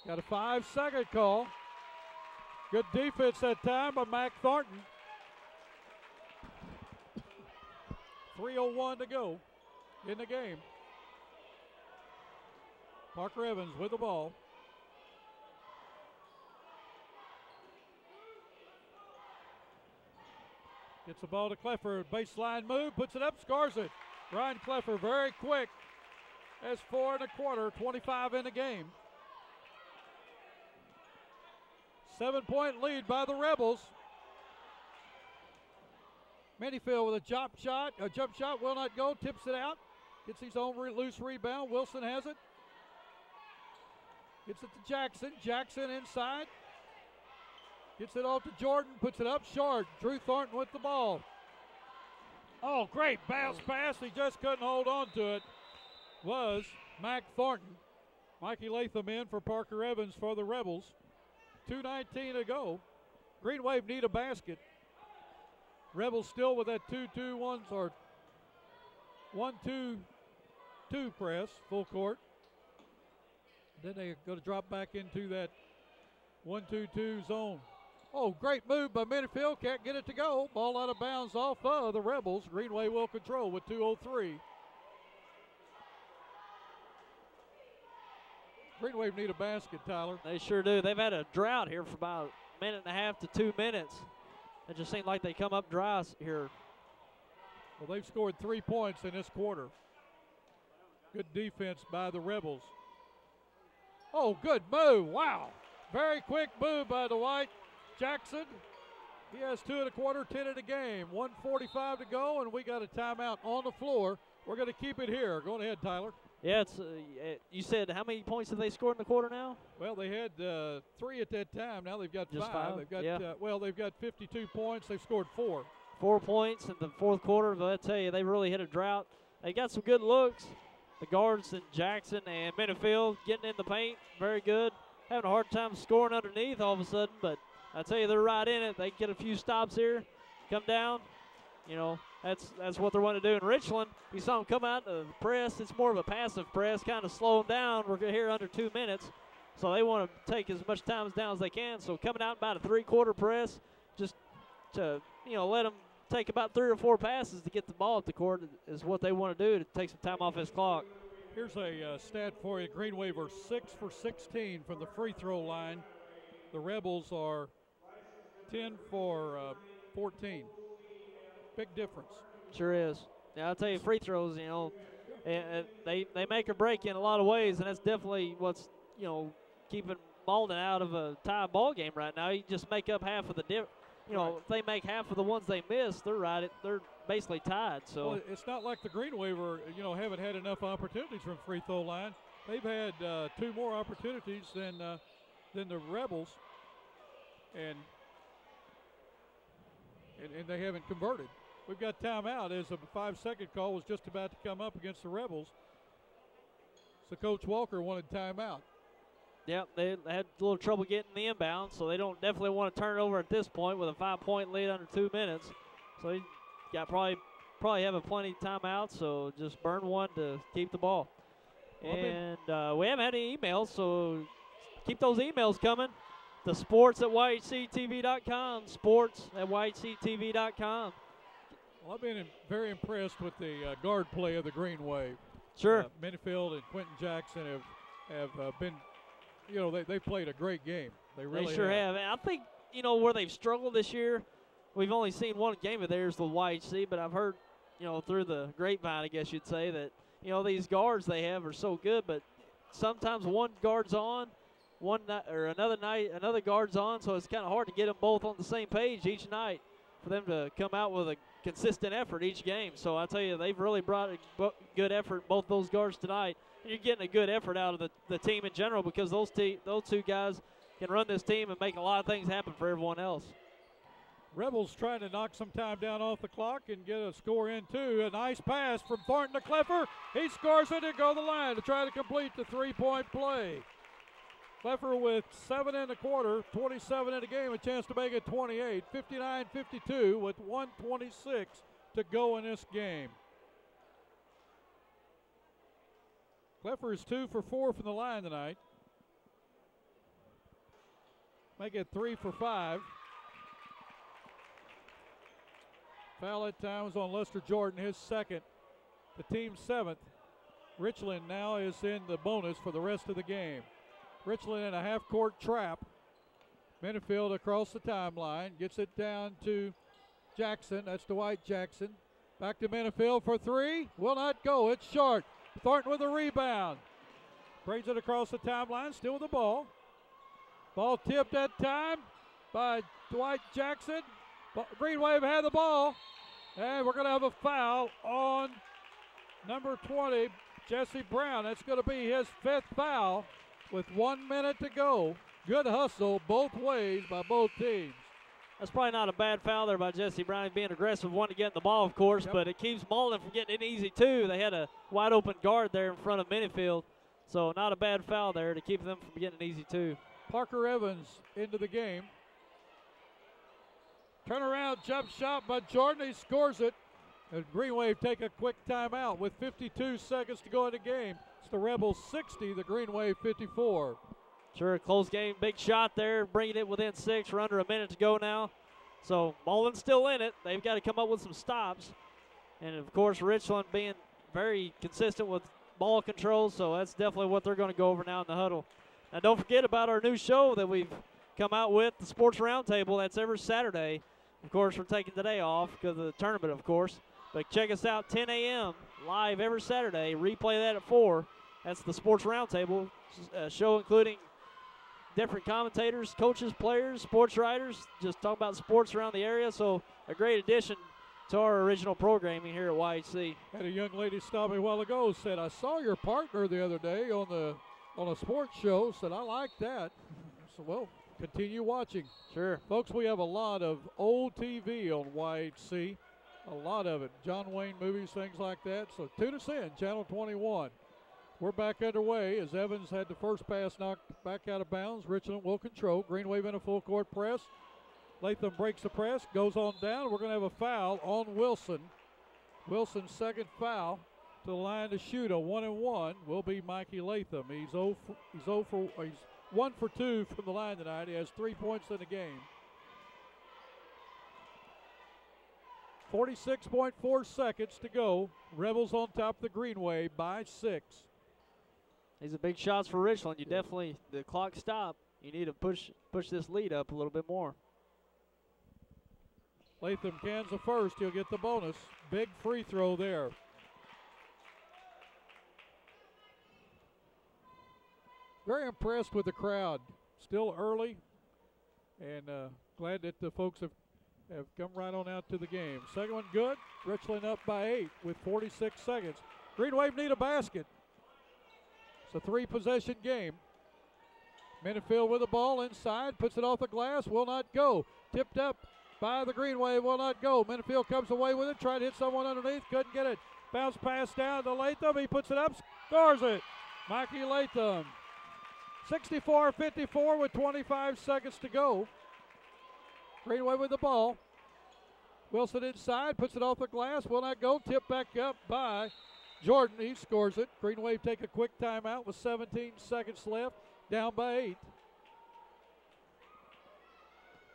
Got a 5-second call. Good defense that time by Mac Thornton. 3:01 to go in the game. Parker Evans with the ball. Gets the ball to Cleffer. Baseline move. Puts it up. Scores it. Ryan Cleffer very quick. That's 4 1/4. 25 in the game. 7-point lead by the Rebels. Minifield with a jump shot. A jump shot will not go. Tips it out. Gets his own loose rebound. Wilson has it. Gets it to Jackson. Jackson inside. Gets it off to Jordan. Puts it up short. Drew Thornton with the ball. Oh, great bounce pass. He just couldn't hold on to it. Was Mac Thornton. Mikey Latham in for Parker Evans for the Rebels. 2:19 to go. Green Wave need a basket. Rebels still with that 2-2-1 or 1-2-2 press, full court. Then they're going to drop back into that 1-2-2 zone. Oh, great move by Minifield. Can't get it to go. Ball out of bounds off of the Rebels. Green Wave will control with 2:03. Green Wave need a basket, Tyler. They sure do. They've had a drought here for about a minute and a half to 2 minutes. It just seemed like they come up dry here. Well, they've scored 3 points in this quarter. Good defense by the Rebels. Oh, good move. Wow. Very quick move by Dwight Jackson. He has 2 1/4, 10 in the game. 1:45 to go, and we got a timeout on the floor. We're going to keep it here. Go ahead, Tyler. Yeah, it's you said how many points have they scored in the quarter now? Well, they had 3 at that time. Now they've got Just 5. 5? They've got Yeah. they've got 52 points. They've scored 4. 4 points in the fourth quarter, but I tell you, they really hit a drought. They got some good looks. The guards and Jackson and Minifield getting in the paint, very good. Having a hard time scoring underneath all of a sudden, but I tell you, they're right in it. They get a few stops here, come down. You know, that's what they want to do in Richland. You saw them come out of the press. It's more of a passive press, kind of slow them down. We're here under 2 minutes, so they want to take as much time down as they can. So coming out about a 3/4 press, just to let them take about 3 or 4 passes to get the ball at the court is what they want to do to take some time off this clock. Here's a stat for you. Green Wave are 6 for 16 from the free throw line. The Rebels are 10 for 14. Big difference. Sure is. Yeah, I'll tell you, free throws, they make or break in a lot of ways, and that's definitely what's, keeping Malden out of a tie ball game right now. You just make up half of you know, if they make half of the ones they miss, they're basically tied. So well, it's not like the Green Wave are, haven't had enough opportunities from free throw line. They've had 2 more opportunities than the Rebels, and they haven't converted. We've got timeout as a 5-second call was just about to come up against the Rebels. So Coach Walker wanted timeout. Yeah, they had a little trouble getting the inbound, so they don't definitely want to turn it over at this point with a 5-point lead under 2 minutes. So he got probably having plenty of timeouts, so just burn one to keep the ball. And we haven't had any emails, so keep those emails coming. The sports@yhctv.com, sports@yhctv.com. Well, I've been very impressed with the guard play of the Green Wave. Sure. Minifield and Quentin Jackson have been, they played a great game. They really sure have. And I think, where they've struggled this year, we've only seen one game of theirs with YHC, but I've heard, through the grapevine, I guess you'd say, that, these guards they have are so good, but sometimes one guard's on, another guard's on, so it's kind of hard to get them both on the same page each night for them to come out with a consistent effort each game. So I tell you, they've really brought a good effort, both those guards tonight. And you're getting a good effort out of the team in general because those 2 guys can run this team and make a lot of things happen for everyone else. Rebels trying to knock some time down off the clock and get a score in, too. A nice pass from Thornton to Kleffer. He scores it and go to the line to try to complete the 3-point play. Kleffer with 7 in the quarter, 27 in the game, a chance to make it 28. 59-52 with 1:26 to go in this game. Kleffer is 2 for 4 from the line tonight. Make it 3 for 5. Foul at times on Lester Jordan, his second. The team's 7th. Richland now is in the bonus for the rest of the game. Richland in a half-court trap. Minifield across the timeline. Gets it down to Jackson. That's Dwight Jackson. Back to Minifield for 3. Will not go. It's short. Thornton with a rebound. Brings it across the timeline. Still with the ball. Ball tipped that time by Dwight Jackson. Green Wave had the ball. And we're going to have a foul on number 20, Jesse Brown. That's going to be his 5th foul with 1 minute to go. Good hustle both ways by both teams. That's probably not a bad foul there by Jesse Brown. He's being aggressive, wanting to get the ball, of course, but it keeps Malden from getting it easy, too. They had a wide-open guard there in front of Minifield, so not a bad foul there to keep them from getting it easy, too. Parker Evans into the game. Turnaround jump shot by Jordan. He scores it. And Green Wave take a quick timeout with 52 seconds to go in the game. It's the Rebels 60, the Green Wave 54. Sure, close game, big shot there, bringing it within 6. We're under a minute to go now. So Malden's still in it. They've got to come up with some stops. And, of course, Richland being very consistent with ball control, so that's definitely what they're going to go over now in the huddle. Now, don't forget about our new show that we've come out with, the Sports Roundtable. That's every Saturday. Of course, we're taking today off because of the tournament, of course. But check us out, 10 a.m., live every Saturday. Replay that at 4. That's the Sports Roundtable, show including different commentators, coaches, players, sports writers, just talk about sports around the area. So a great addition to our original programming here at YHC. Had a young lady stop me a while ago, said, I saw your partner the other day on a sports show, said, I like that. So, well, continue watching. Sure. Folks, we have a lot of old TV on YHC, a lot of it. John Wayne movies, things like that. So tune us in, Channel 21. We're back underway as Evans had the first pass knocked back out of bounds. Richland will control. Green Wave in a full court press. Latham breaks the press, goes on down. We're going to have a foul on Wilson. Wilson's second foul to the line to shoot. A 1-and-1 will be Mikey Latham. He's 1 for 2 from the line tonight. He has 3 points in the game. 46.4 seconds to go. Rebels on top of the Green Wave by 6. These are big shots for Richland. You definitely, the clock stopped. You need to push this lead up a little bit more. Latham cans the first. He'll get the bonus. Big free throw there. Very impressed with the crowd. Still early, and glad that the folks have have come right on out to the game. Second one good. Richland up by 8 with 46 seconds. Green Wave need a basket. It's a 3-possession game. Minifield with the ball inside, puts it off the glass, will not go. Tipped up by the Green Wave, will not go. Minifield comes away with it, tried to hit someone underneath, couldn't get it. Bounce pass down to Latham, he puts it up, scores it. Mikey Latham. 64-54 with 25 seconds to go. Green Wave with the ball. Wilson inside, puts it off the glass, will not go. Tipped back up by Jordan, he scores it. Green Wave take a quick timeout with 17 seconds left, down by 8.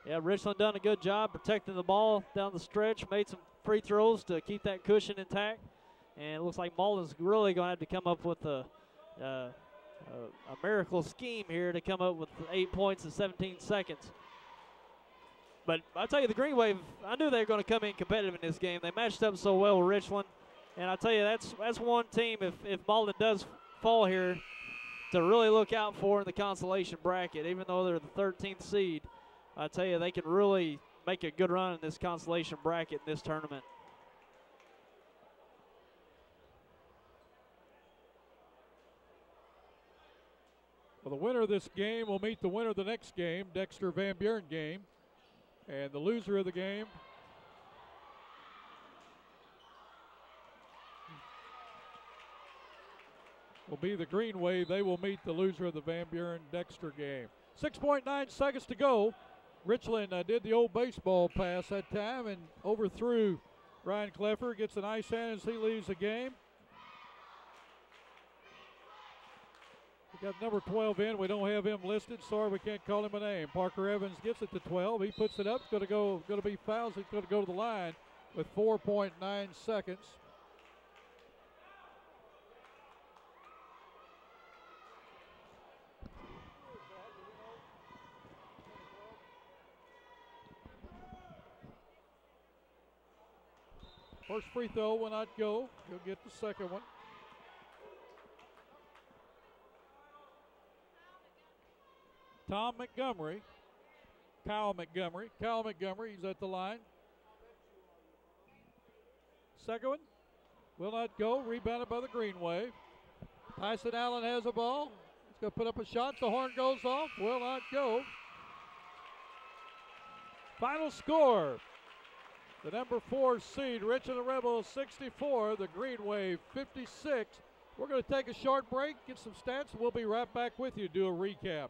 Yeah, Richland done a good job protecting the ball down the stretch, made some free throws to keep that cushion intact. And it looks like Malden's really going to have to come up with a miracle scheme here to come up with 8 points in 17 seconds. But I tell you, the Green Wave, I knew they were going to come in competitive in this game. They matched up so well with Richland. And I tell you, that's one team, if Malden does fall here, to really look out for in the consolation bracket. Even though they're the 13th seed, I tell you, they can really make a good run in this consolation bracket in this tournament. Well, the winner of this game will meet the winner of the next game, Dexter Van Buren game. And the loser of the game will be the Green Wave. They will meet the loser of the Van Buren-Dexter game. 6.9 seconds to go. Richland did the old baseball pass that time and overthrew Ryan Cleffer. Gets an ice hand as he leaves the game. We got number 12 in. We don't have him listed. Sorry, we can't call him a name. Parker Evans gets it to 12. He puts it up. It's going to be fouls. He's going to go to the line with 4.9 seconds. First free throw will not go. He'll get the second one. Kyle Montgomery, he's at the line. Second one will not go. Rebounded by the Green Wave. Tyson Allen has a ball. He's going to put up a shot. The horn goes off. Will not go. Final score. The number 4 seed, Richland Rebels 64, the Green Wave 56. We're going to take a short break, get some stats, and we'll be right back with you to do a recap.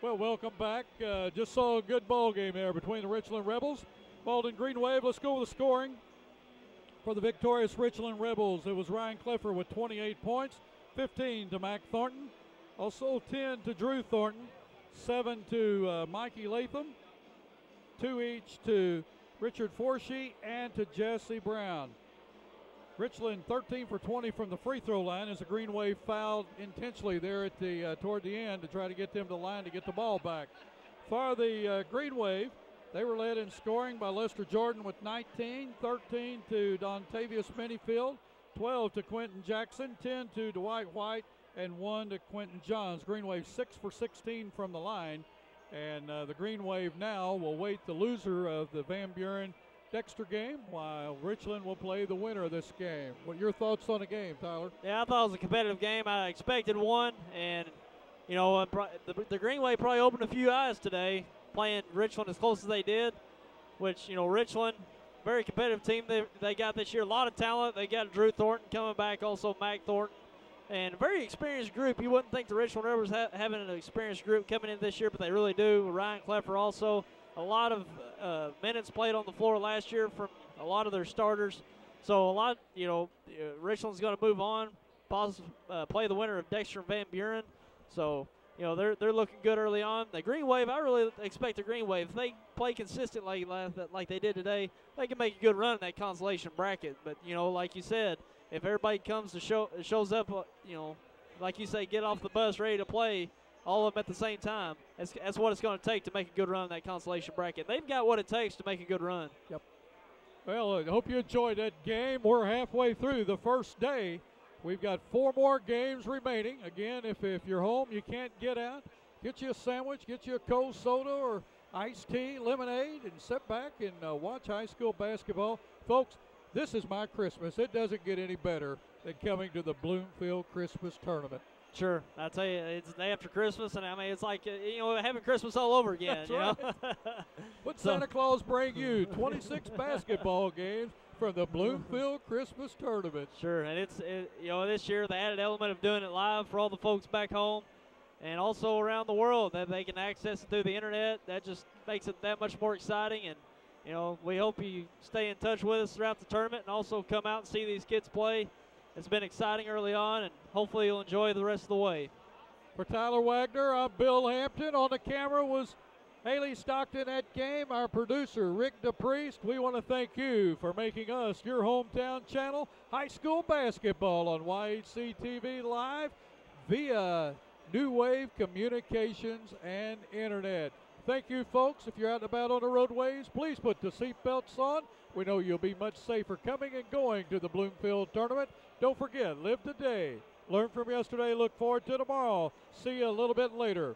Well, welcome back. Just saw a good ball game there between the Richland Rebels. Malden Green Wave. Let's go with the scoring. For the victorious Richland Rebels, it was Ryan Clifford with 28 points. 15 to Mac Thornton. Also 10 to Drew Thornton. 7 to Mikey Latham. 2 each to Richard Forshee and to Jesse Brown. Richland 13 for 20 from the free throw line as the Green Wave fouled intentionally there at the toward the end to try to get them to the line to get the ball back. For the Green Wave, they were led in scoring by Lester Jordan with 19, 13 to Dontavius Minifield, 12 to Quentin Jackson, 10 to Dwight White, and 1 to Quentin Johns. Green Wave 6 for 16 from the line. And the Green Wave now will wait the loser of the Van Buren-Dexter game while Richland will play the winner of this game. What are your thoughts on the game, Tyler? Yeah, I thought it was a competitive game. I expected one, and, you know, the Green Wave probably opened a few eyes today playing Richland as close as they did, which, you know, Richland, very competitive team they got this year. A lot of talent. They got Drew Thornton coming back, also Mac Thornton. And a very experienced group. You wouldn't think the Richland Rebels having an experienced group coming in this year, but they really do. Ryan Kleffer also. A lot of minutes played on the floor last year from a lot of their starters. So a lot, you know, Richland's going to move on, play the winner of Dexter and Van Buren. So, you know, they're looking good early on. The Green Wave, I really expect the Green Wave, if they play consistently like they did today, they can make a good run in that consolation bracket. But, you know, like you said, if everybody comes to shows up, you know, like you say, get off the bus, ready to play, all of them at the same time, that's what it's going to take to make a good run in that consolation bracket. They've got what it takes to make a good run. Yep. Well, I hope you enjoyed that game. We're halfway through the first day. We've got 4 more games remaining. Again, if you're home, you can't get out, get you a sandwich, get you a cold soda or iced tea, lemonade, and sit back and watch high school basketball. Folks, this is my Christmas. It doesn't get any better than coming to the Bloomfield Christmas Tournament. Sure. I tell you, it's the day after Christmas, and I mean, it's like, you know, having Christmas all over again. That's you right. know? What Santa Claus bring you? 26 basketball games from the Bloomfield Christmas Tournament. Sure, and you know, this year the added element of doing it live for all the folks back home and also around the world that they can access it through the internet. That just makes it that much more exciting. And, you know, we hope you stay in touch with us throughout the tournament and also come out and see these kids play. It's been exciting early on, and hopefully you'll enjoy the rest of the way. For Tyler Wagner, I'm Bill Hampton. On the camera was Haley Stockton at game, our producer, Rick DePriest. We want to thank you for making us your hometown channel, high school basketball on YHC TV Live via New Wave Communications and Internet. Thank you, folks. If you're out and about on the roadways, please put the seatbelts on. We know you'll be much safer coming and going to the Bloomfield Tournament. Don't forget, live today. Learn from yesterday. Look forward to tomorrow. See you a little bit later.